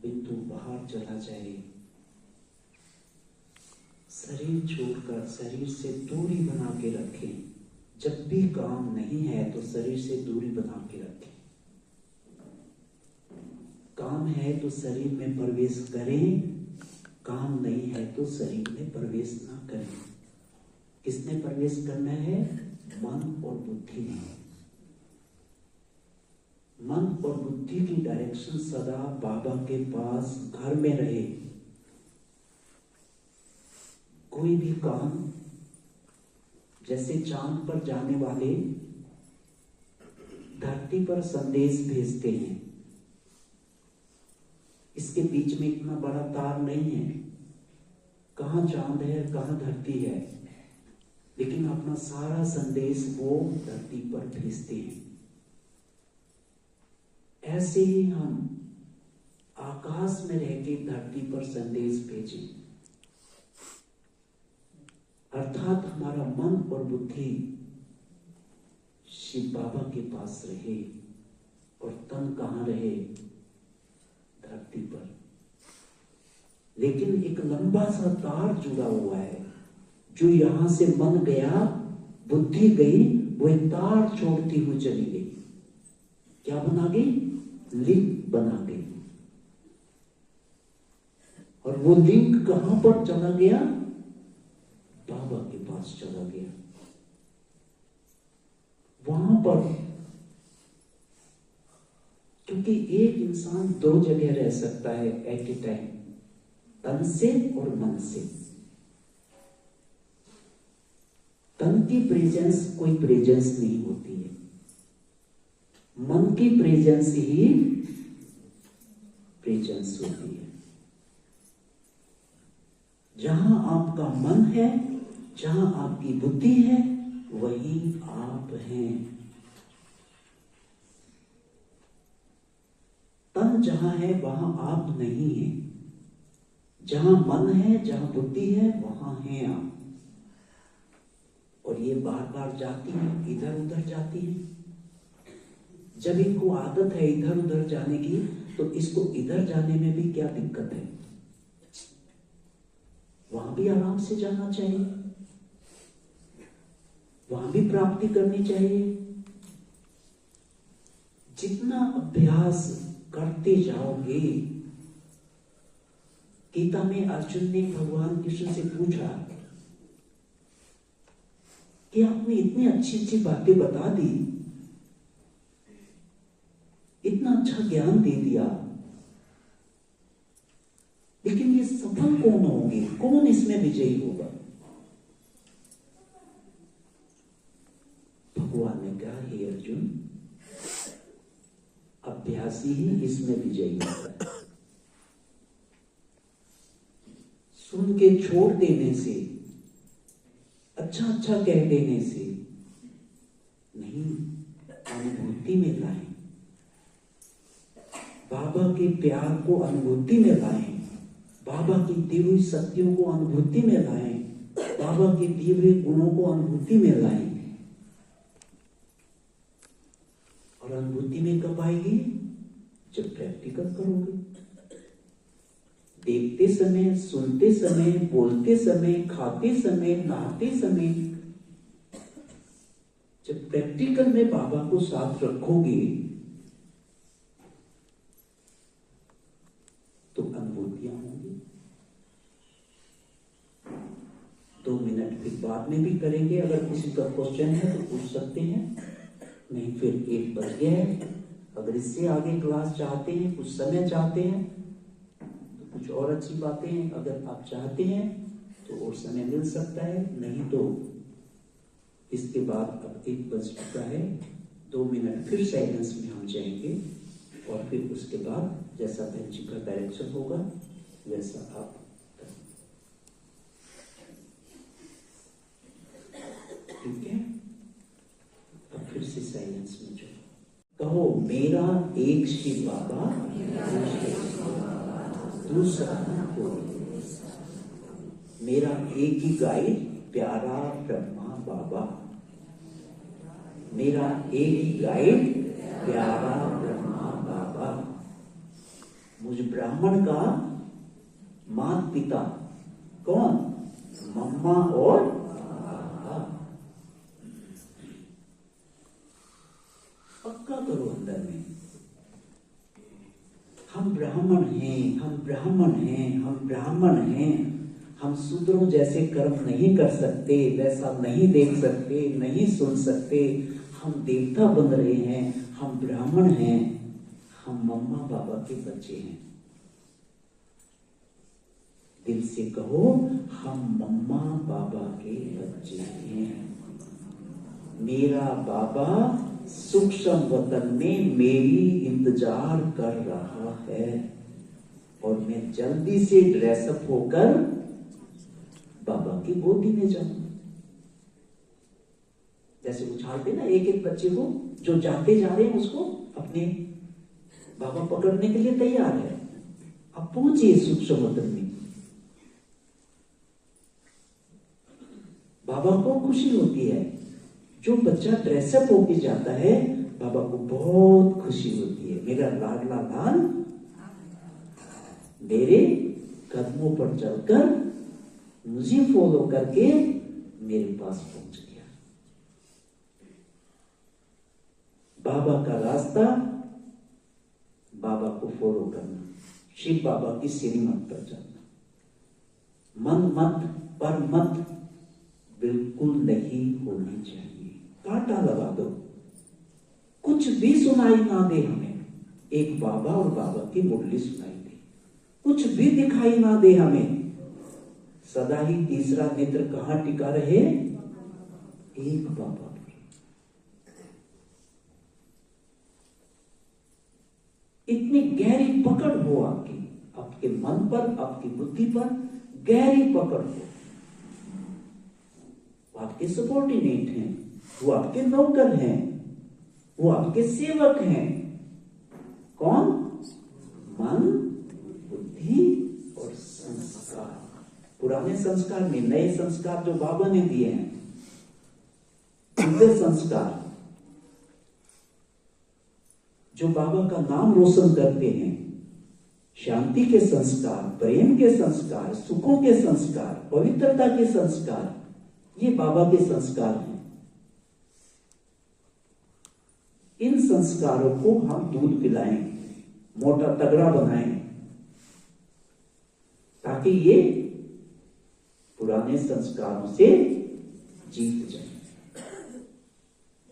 बिंदु बाहर चला जाए। शरीर छोड़कर शरीर से दूरी बना के रखें। जब भी काम नहीं है तो शरीर से दूरी बना के रखें। काम है तो शरीर में प्रवेश करें काम नहीं है तो शरीर में प्रवेश ना करें। किसने प्रवेश करना है? मन और बुद्धि ने। मन और बुद्धि की डायरेक्शन सदा बाबा के पास घर में रहे। कोई भी काम, जैसे चांद पर जाने वाले धरती पर संदेश भेजते हैं, इसके बीच में इतना बड़ा तार नहीं है, कहां चांद है कहां धरती है, लेकिन अपना सारा संदेश वो धरती पर भेजते हैं। ऐसे ही हम आकाश में रह के धरती पर संदेश भेजें, अर्थात हमारा मन और बुद्धि शिव बाबा के पास रहे और तन कहां रहे? धरती पर। लेकिन एक लंबा सा तार जुड़ा हुआ है, जो यहां से मन गया, बुद्धि गई, वह तार छोड़ती हुई चली गई। क्या बना गई? लिंक बना गई। और वो लिंक कहां पर चला गया? बाबा के पास चला गया। वहां पर, क्योंकि एक इंसान दो जगह रह सकता है एट ए टाइम, तन से और मन से। तन की प्रेजेंस कोई प्रेजेंस नहीं होती है, मन की प्रेजेंस ही प्रेजेंस होती है। जहां आपका मन है, जहां आपकी बुद्धि है, वही आप हैं। तन जहां है वहां आप नहीं है। जहां मन है, जहां बुद्धि है, वहां हैं आप। और ये बार बार जाती है, इधर उधर जाती है। जब इनको आदत है इधर उधर जाने की, तो इसको इधर जाने में भी क्या दिक्कत है? वहां भी आराम से जाना चाहिए, वहां भी प्राप्ति करनी चाहिए। जितना अभ्यास करते जाओगे, गीता में अर्जुन ने भगवान कृष्ण से पूछा कि आपने इतनी अच्छी अच्छी बातें बता दी, इतना अच्छा ज्ञान दे दिया, लेकिन ये सफल कौन होंगे? कौन इसमें विजयी होगा? भगवान ने कहा, हे अर्जुन, अभ्यासी ही इसमें विजयी होता है। सुन के छोड़ देने से, अच्छा अच्छा कह देने से नहीं, अनुभूति में लाएं। बाबा के प्यार को अनुभूति में लाएं, बाबा की दी हुई शक्तियों को अनुभूति में लाएं, बाबा के दिए हुए गुणों को अनुभूति में लाएं। और अनुभूति में कब आएगी? जब प्रैक्टिकल करोगे। देखते समय, सुनते समय, बोलते समय, खाते समय, नहाते समय, जब प्रैक्टिकल में बाबा को साथ रखोगे तो अनुभूतियां होंगी। 2 मिनट फिर बाद में भी करेंगे, अगर किसी का क्वेश्चन है तो पूछ सकते हैं, नहीं फिर 1 बज गया है। अगर इससे आगे क्लास चाहते हैं, कुछ समय चाहते हैं, तो कुछ और अच्छी बातें अगर आप चाहते हैं तो और समय मिल सकता है, नहीं तो इसके बाद अब 1 बज चुका है, 2 मिनट फिर साइलेंस में हम जाएंगे और फिर उसके बाद जैसा बहन जी का डायरेक्शन होगा वैसा आप करें। ठीक है? अब फिर से साइलेंस में जाओ। कहो, मेरा एक शिव बाबा, दूसरा न कोई। मेरा एक ही गाइड प्यारा ब्रह्मा बाबा। मेरा एक ही गाइड प्यारा ब्रह्मा बाबा। मुझ ब्राह्मण का माता पिता कौन? मम्मा और पापा। पक्का करो अंदर में, हम ब्राह्मण हैं। हैं, हम ब्राह्मण हैं, हम ब्राह्मण हैं, हम शूद्रों जैसे कर्म नहीं कर सकते, वैसा नहीं देख सकते, नहीं सुन सकते, हम देवता बन रहे हैं, हम ब्राह्मण हैं, हम मम्मा बाबा के बच्चे हैं। दिल से कहो, हम मम्मा बाबा के बच्चे हैं। मेरा बाबा सूक्ष्म वतन में मेरी इंतजार कर रहा है और मैं जल्दी से ड्रेसअप होकर बाबा की गोदी में जाऊं। जैसे उछालते ना एक एक बच्चे को, जो जाते जा रहे हैं उसको अपने बाबा पकड़ने के लिए तैयार है। अब पहुंचिए सूक्ष्म वतन में। बाबा को खुशी होती है, जो बच्चा ड्रेसअप होके जाता है बाबा को बहुत खुशी होती है। मेरा लाडला लाल मेरे कदमों पर चलकर मुझे फॉलो करके मेरे पास पहुंच गया। बाबा का रास्ता बाबा को फॉलो करना, शिव बाबा की श्रीमत पर चलना, मन मत पर मत बिल्कुल नहीं होनी चाहिए। कांटा लगा दो, कुछ भी सुनाई ना दे हमें, एक बाबा और बाबा की मुरली सुनाई दे, कुछ भी दिखाई ना दे हमें, सदा ही तीसरा नेत्र कहां टिका रहे, एक बाबा पर। इतनी गहरी पकड़ हो आपकी, आपके मन पर, आपकी बुद्धि पर गहरी पकड़ हो। वो आपके सबॉर्डिनेट हैं, वो आपके नौकर हैं, वो आपके सेवक हैं। कौन? मन, बुद्धि और संस्कार। पुराने संस्कार में नए संस्कार जो बाबा ने दिए हैं, दिव्य संस्कार जो बाबा का नाम रोशन करते हैं, शांति के संस्कार, प्रेम के संस्कार, सुखों के संस्कार, पवित्रता के संस्कार, ये बाबा के संस्कार हैं। इन संस्कारों को हम दूध पिलाएं, मोटा तगड़ा बनाएं, ताकि ये पुराने संस्कारों से जीत जाए।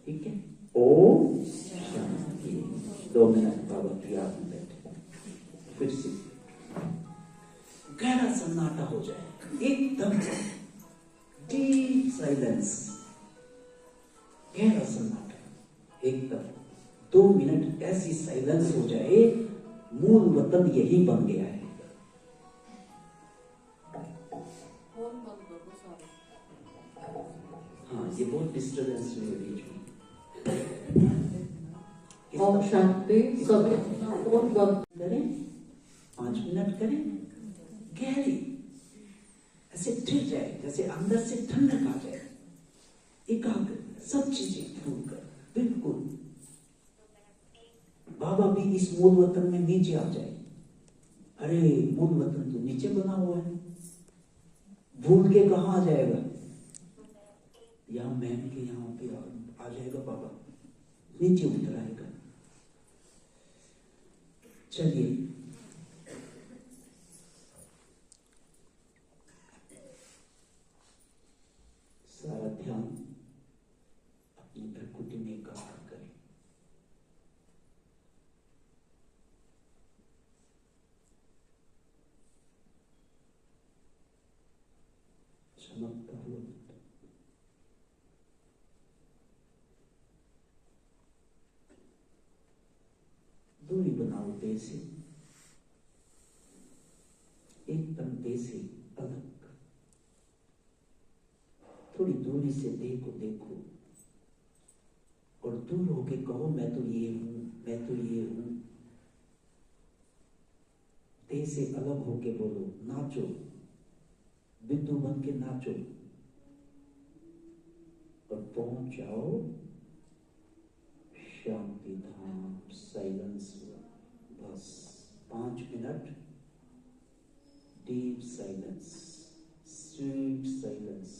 ठीक है? ओम शांति। 2 मिनट बाबा की याद में बैठे, फिर से गहरा सन्नाटा हो जाए, एकदम डीप साइलेंस, गहरा सन्नाटा एकदम। 2 मिनट ऐसी साइलेंस हो जाए, मूल वतन यही बन गया है। हाँ, ये बहुत डिस्टर्बेंस हुई बीच में। ओम शांति। सभी फोन बंद करें, 5 मिनट करें, गहरी ऐसे ठिक जाए, जैसे अंदर से ठंडक आ जाए, एकाग्र, सब चीजें भूल कर बिल्कुल बाबा भी इस मूल वतन में नीचे आ जाए। अरे मूल वतन तो नीचे बना हुआ है, भूल के कहां आ जाएगा? यहां मैम के यहां पे आ जाएगा बाबा, नीचे उतर आएगा। चलिए सारा ध्यान अपनी प्रकृति में एकाग्र करें। चमकता हुआ दूरी बनाओ देह से, एकदम देह से अलग, थोड़ी दूरी से देह को देखो और दूर होके कहो, मैं तो ये हूं, मैं तो ये हूं। देह से अलग होके बोलो, नाचो, बिंदु बन के नाचो और पहुंच जाओ शांति धाम, साइलेंस। बस 5 मिनट डीप साइलेंस, स्वीट साइलेंस।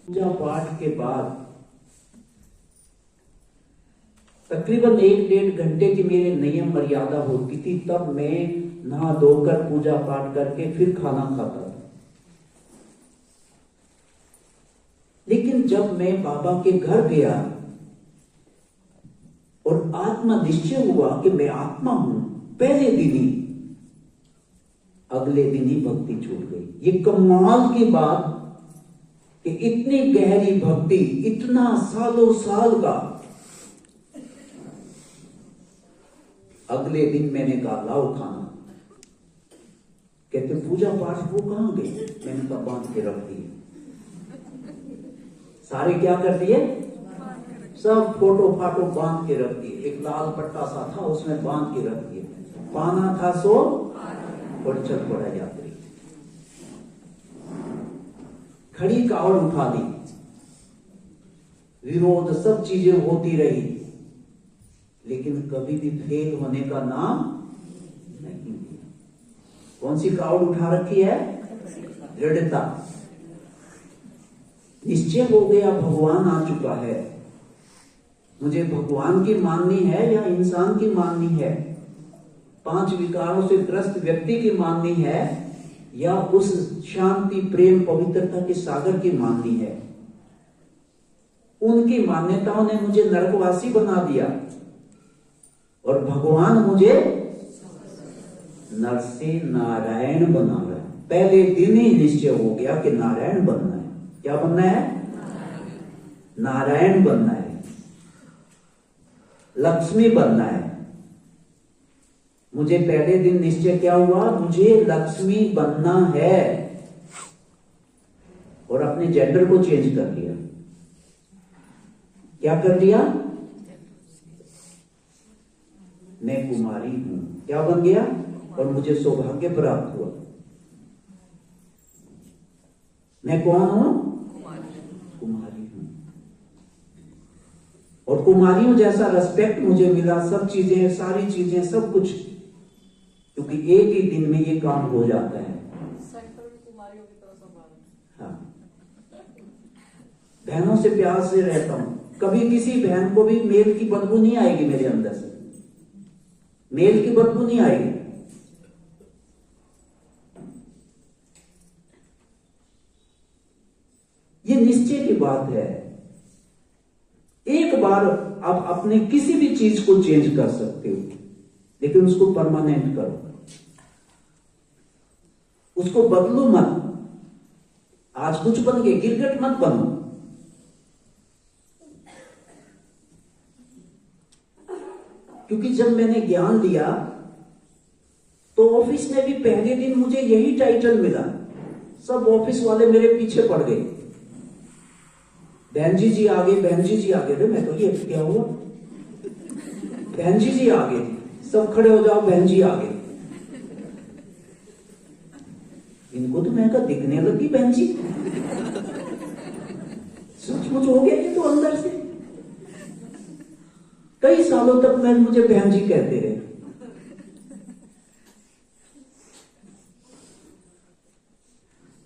पूजा पाठ के बाद तकरीबन 1-1.5 घंटे की मेरे नियम मर्यादा होती थी, तब मैं नहा धोकर पूजा पाठ करके फिर खाना खाता था। लेकिन जब मैं बाबा के घर गया और आत्मा निश्चय हुआ कि मैं आत्मा हूं, पहले दिन ही, अगले दिन ही भक्ति छूट गई। ये कमाल की बात कि इतनी गहरी भक्ति, इतना सालों साल का, अगले दिन मैंने कहा लाओ खाना। कहते पूजा पाठ वो कहां गई? मैंने कहा बांध के रख दिए। सारे क्या कर दिए? सब फोटो फाटो बांध के रख दिए। एक लाल पट्टा सा था, उसमें बांध के रख दिए। पाना था सो और चल पड़ा यात्री। खड़ी कावड़ उठा दी, विरोध सब चीजें होती रही, लेकिन कभी भी फेल होने का नाम नहीं लिया। कौन सी कावड़ उठा रखी है? दृढ़ता। निश्चय हो गया भगवान आ चुका है, मुझे भगवान की माननी है या इंसान की माननी है, 5 विकारों से ग्रस्त व्यक्ति की माननी है या उस शांति प्रेम पवित्रता के सागर की माननी है। उनकी मान्यताओं ने मुझे नरकवासी बना दिया और भगवान मुझे नर से नारायण बना रहा है। पहले दिन ही निश्चय हो गया कि नारायण बनना है। क्या बनना है? नारायण बनना है, लक्ष्मी बनना है। मुझे पहले दिन निश्चय क्या हुआ? मुझे लक्ष्मी बनना है, और अपने जेंडर को चेंज कर लिया। क्या कर लिया? मैं कुमारी हूं। क्या बन गया? और मुझे सौभाग्य प्राप्त हुआ। मैं कौन हूं? कुमारी हूं। और कुमारियों जैसा रेस्पेक्ट मुझे मिला, सब चीजें, सारी चीजें, सब कुछ, क्योंकि एक ही दिन में ये काम हो जाता है। हाँ, बहनों से प्यार से रहता हूं। कभी किसी बहन को भी मेल की बदबू नहीं आएगी मेरे अंदर से, मेल की बदबू नहीं आएगी। ये निश्चय की बात है। एक बार आप अपने किसी भी चीज को चेंज कर सकते हो, लेकिन उसको परमानेंट करो, उसको बदलो मत। आज कुछ बन गए, गिरगिट मत बनो। क्योंकि जब मैंने ज्ञान लिया तो ऑफिस में भी पहले दिन मुझे यही टाइटल मिला। सब ऑफिस वाले मेरे पीछे पड़ गए, बहन जी आ गए, बहन जी आ गए। मैं तो ये क्या हुआ? बहन जी आ गए, सब खड़े हो जाओ, बहन जी आ गए। इनको तो मैं कहा दिखने लगी बहन जी। सचमुच हो गया ये तो अंदर से। कई सालों तक मैं मुझे बहन जी कहते रहे।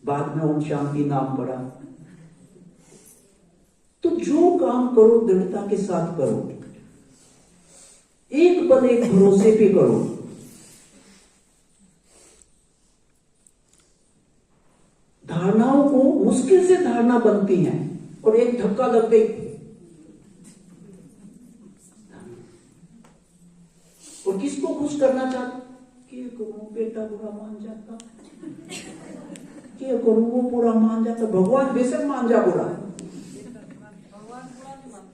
बाद में ओम शांति नाम पड़ा। तो जो काम करो दृढ़ता के साथ करो, एक पल एक भरोसे पे करो। धारणाओं को मुश्किल से धारणा बनती हैं और एक धक्का लग गई और किसको खुश करना चाहते? क्या करूं, बेटा बुरा मान जाता, क्या करूं, वो बुरा मान जाता। भगवान बेशक मान जा बुरा,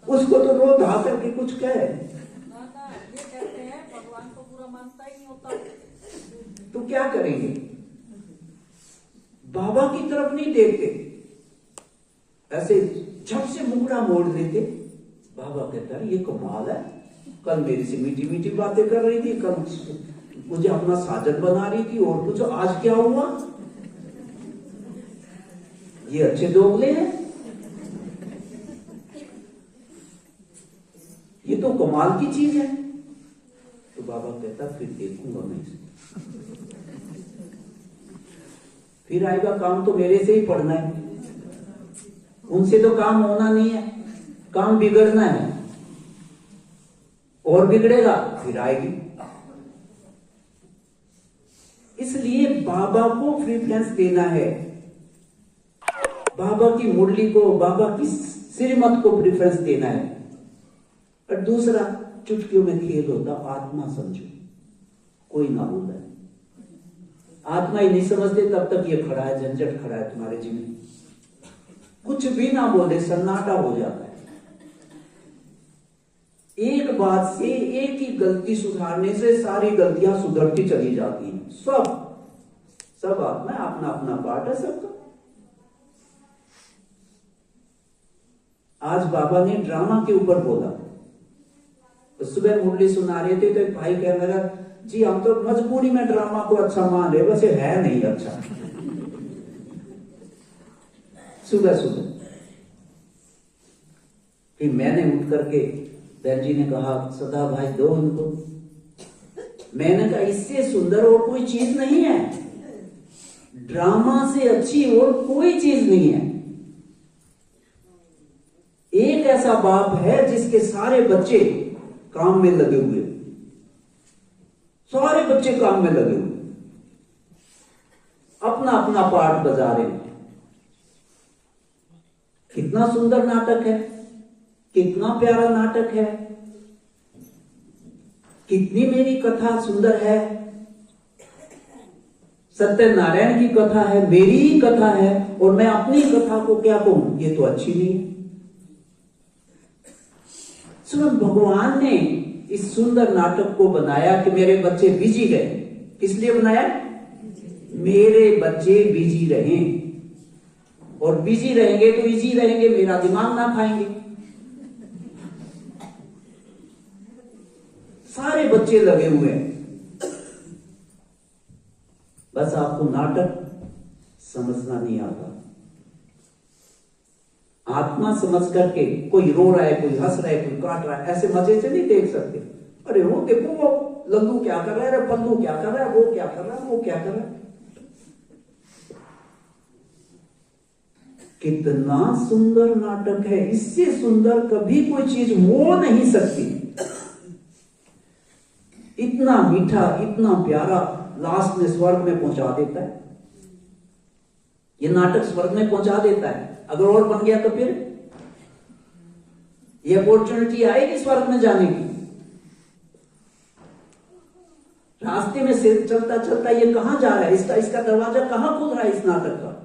उसको तो रो धा करके कुछ कहे। ये कहते हैं भगवान को बुरा मानता ही नहीं होता। तो क्या करेंगे? बाबा की तरफ नहीं देखते, ऐसे झट से मुकड़ा मोड़ देते। बाबा कहता है ये कमाल है, कल मेरी से मीठी मीठी बातें कर रही थी, कल मुझे अपना साजन बना रही थी, और कुछ, आज क्या हुआ? ये अच्छे दोगले हैं, ये तो कमाल की चीज है। तो बाबा कहता फिर देखूंगा मैं इसे, फिर आएगा काम तो मेरे से ही पढ़ना है। उनसे तो काम होना नहीं है, काम बिगड़ना है, और बिगड़ेगा फिर आएगी। इसलिए बाबा को प्रेफरेंस देना है, बाबा की मुरली को, बाबा की श्रीमत को प्रेफरेंस देना है। और दूसरा, चुटकियों में खेल होता, आत्मा समझो, कोई ना बोला है, आत्मा ही नहीं समझते तब तक ये खड़ा है, झंझट खड़ा है तुम्हारे जीवन, कुछ भी ना बोले सन्नाटा हो जाता है। एक बात से, एक ही गलती सुधारने से सारी गलतियां सुधरती चली जाती हैं। सब आत्मा अपना अपना पार्ट है सबका। आज बाबा ने ड्रामा के ऊपर बोला, तो सुबह मुरली सुना रहे थे तो एक भाई कह रहा था, जी हम तो मजबूरी में ड्रामा को अच्छा मान रहे, वैसे है नहीं अच्छा। सुबह फिर मैंने उठ करके, बहन जी ने कहा सदा भाई दो उनको। मैंने कहा इससे सुंदर और कोई चीज नहीं है, ड्रामा से अच्छी और कोई चीज नहीं है। एक ऐसा बाप है जिसके सारे बच्चे काम में लगे हुए, सारे बच्चे काम में लगे हुए, अपना अपना पार्ट बजा रहे हैं। कितना सुंदर नाटक है, कितना प्यारा नाटक है, कितनी मेरी कथा सुंदर है, सत्यनारायण की कथा है, मेरी ही कथा है, और मैं अपनी कथा को क्या कहूं, ये तो अच्छी नहीं है। सुन, भगवान ने इस सुंदर नाटक को बनाया कि मेरे बच्चे बिजी रहे। किस लिए बनाया? मेरे बच्चे बिजी रहें, और बिजी रहेंगे तो इजी रहेंगे, मेरा दिमाग ना खाएंगे। सारे बच्चे लगे हुए हैं, बस आपको नाटक समझना नहीं आता। आत्मा समझ करके, कोई रो रहा है, कोई हंस रहा है, कोई काट रहा है, ऐसे मजे से नहीं देख सकते। अरे वो देखो, वो लल्लू क्या कर रहा है, पल्लू क्या कर रहा है, वो क्या कर रहा है, वो क्या कर रहा है। कितना सुंदर नाटक है, इससे सुंदर कभी कोई चीज हो नहीं सकती। इतना मीठा, इतना प्यारा, लास्ट में स्वर्ग में पहुंचा देता है। ये नाटक स्वर्ग में पहुंचा देता है। अगर और बन गया तो फिर ये अपॉर्चुनिटी आएगी स्वर्ग में जाने की। रास्ते में से चलता चलता ये कहां जा रहा है, इसका दरवाजा कहां खुल रहा है इस नाटक का।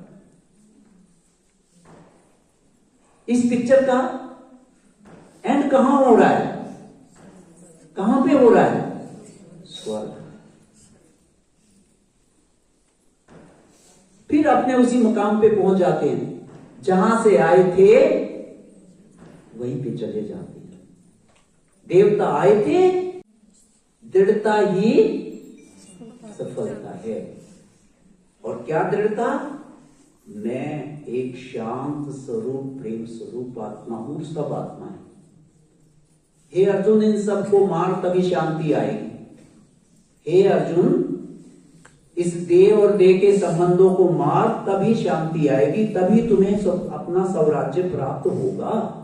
इस पिक्चर का एंड कहां हो रहा है, कहां पे हो रहा है? स्वर्ग। फिर अपने उसी मुकाम पे पहुंच जाते हैं, जहां से आए थे वहीं पे चले जाते हैं। देवता आए थे, दृढ़ता ही सफलता है। और क्या दृढ़ता? मैं एक शांत स्वरूप, प्रेम स्वरूप आत्मा हूं, सब आत्मा है। हे अर्जुन, इन सबको मार तभी शांति आएगी। हे अर्जुन, इस देह और देह के संबंधों को मार तभी शांति आएगी, तभी तुम्हें अपना स्वराज्य प्राप्त होगा।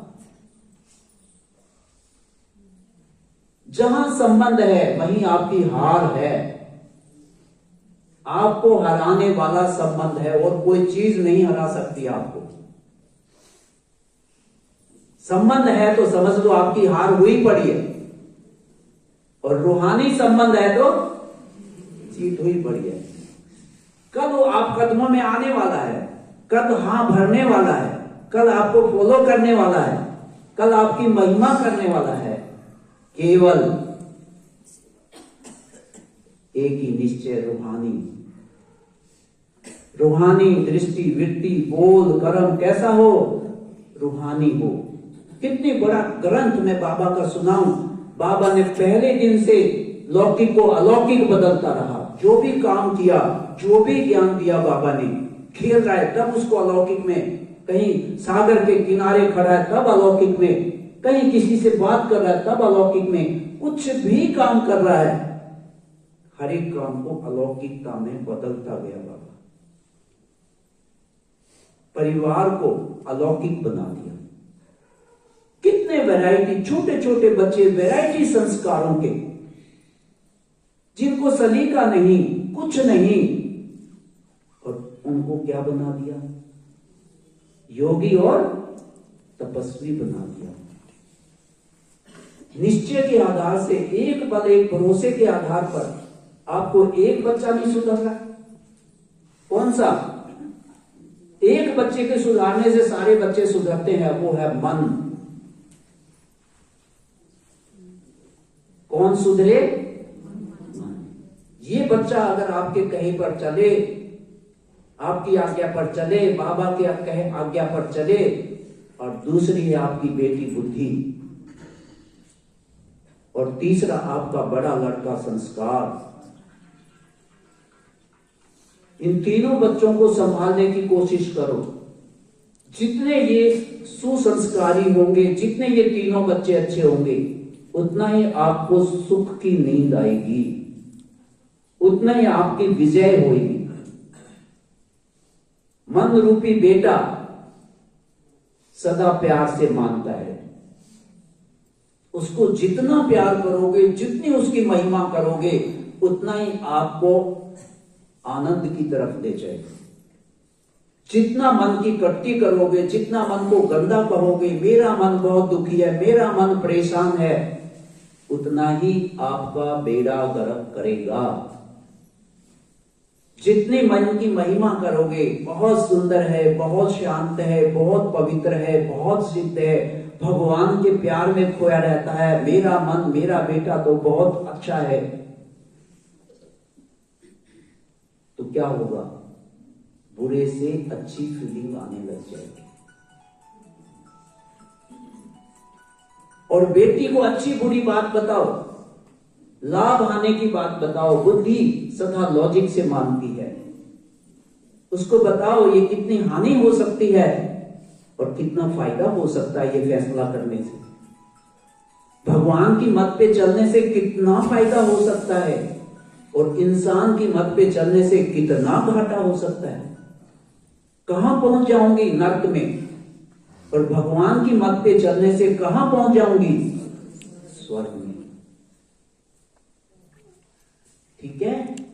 जहां संबंध है वहीं आपकी हार है। आपको हराने वाला संबंध है और कोई चीज नहीं हरा सकती आपको। संबंध है तो समझ लो आपकी हार हुई पड़ी है, और रूहानी संबंध है तो जीत हुई पड़ी है। कल वो आप कदमों में आने वाला है, कल हां भरने वाला है, कल आपको फॉलो करने वाला है, कल आपकी महिमा करने वाला है। केवल एक ही निश्चय, रूहानी दृष्टि, वृत्ति, बोध, कर्म कैसा हो? रूहानी हो। कितनी बड़ा ग्रंथ मैं बाबा का सुनाऊं। बाबा ने पहले दिन से लौकिक को अलौकिक बदलता रहा। जो भी काम किया, जो भी ज्ञान दिया बाबा ने, खेल रहा है तब उसको अलौकिक में, कहीं सागर के किनारे खड़ा है तब अलौकिक में, कहीं किसी से बात कर रहा है तब अलौकिक में, कुछ भी काम कर रहा है, हर एक काम को अलौकिकता में बदलता गया बाबा। परिवार को अलौकिक बना दिया। कितने वैरायटी, छोटे छोटे बच्चे वैरायटी संस्कारों के, जिनको सलीका नहीं, कुछ नहीं, और उनको क्या बना दिया? योगी और तपस्वी बना दिया। निश्चय के आधार से, एक पल एक भरोसे के आधार पर आपको एक बच्चा नहीं सुधर रहा। कौन सा? एक बच्चे के सुधारने से सारे बच्चे सुधरते हैं, वो है मन। कौन सुधरे? मन। ये बच्चा अगर आपके कहे पर चले, आपकी आज्ञा पर चले, बाबा के कहे आज्ञा पर चले, और दूसरी है आपकी बेटी बुद्धि, और तीसरा आपका बड़ा लड़का संस्कार। इन तीनों बच्चों को संभालने की कोशिश करो। जितने ये सुसंस्कारी होंगे, जितने ये तीनों बच्चे अच्छे होंगे, उतना ही आपको सुख की नींद आएगी, उतना ही आपकी विजय होगी। मन रूपी बेटा सदा प्यार से मानता है। उसको जितना प्यार करोगे, जितनी उसकी महिमा करोगे, उतना ही आपको आनंद की तरफ ले जाएगा। जितना मन की कट्टी करोगे, जितना मन को गंदा कहोगे, मेरा मन बहुत दुखी है, मेरा मन परेशान है, उतना ही आपका बेड़ा गर्क करेगा। जितनी मन की महिमा करोगे, बहुत सुंदर है, बहुत शांत है, बहुत पवित्र है, बहुत सिद्ध है, भगवान के प्यार में खोया रहता है, मेरा मन, मेरा बेटा तो बहुत अच्छा है, तो क्या होगा? बुरे से अच्छी फीलिंग आने लग जाएगी। और बेटी को अच्छी बुरी बात बताओ, लाभ आने की बात बताओ। बुद्धि सदा लॉजिक से मानती है। उसको बताओ ये कितनी हानि हो सकती है और कितना फायदा हो सकता है ये फैसला करने से। भगवान की मत पे चलने से कितना फायदा हो सकता है और इंसान की मत पे चलने से कितना घाटा हो सकता है। कहां पहुंच जाऊंगी? नर्क में। और भगवान की मत पे चलने से कहां पहुंच जाऊंगी? स्वर्ग में। ठीक है।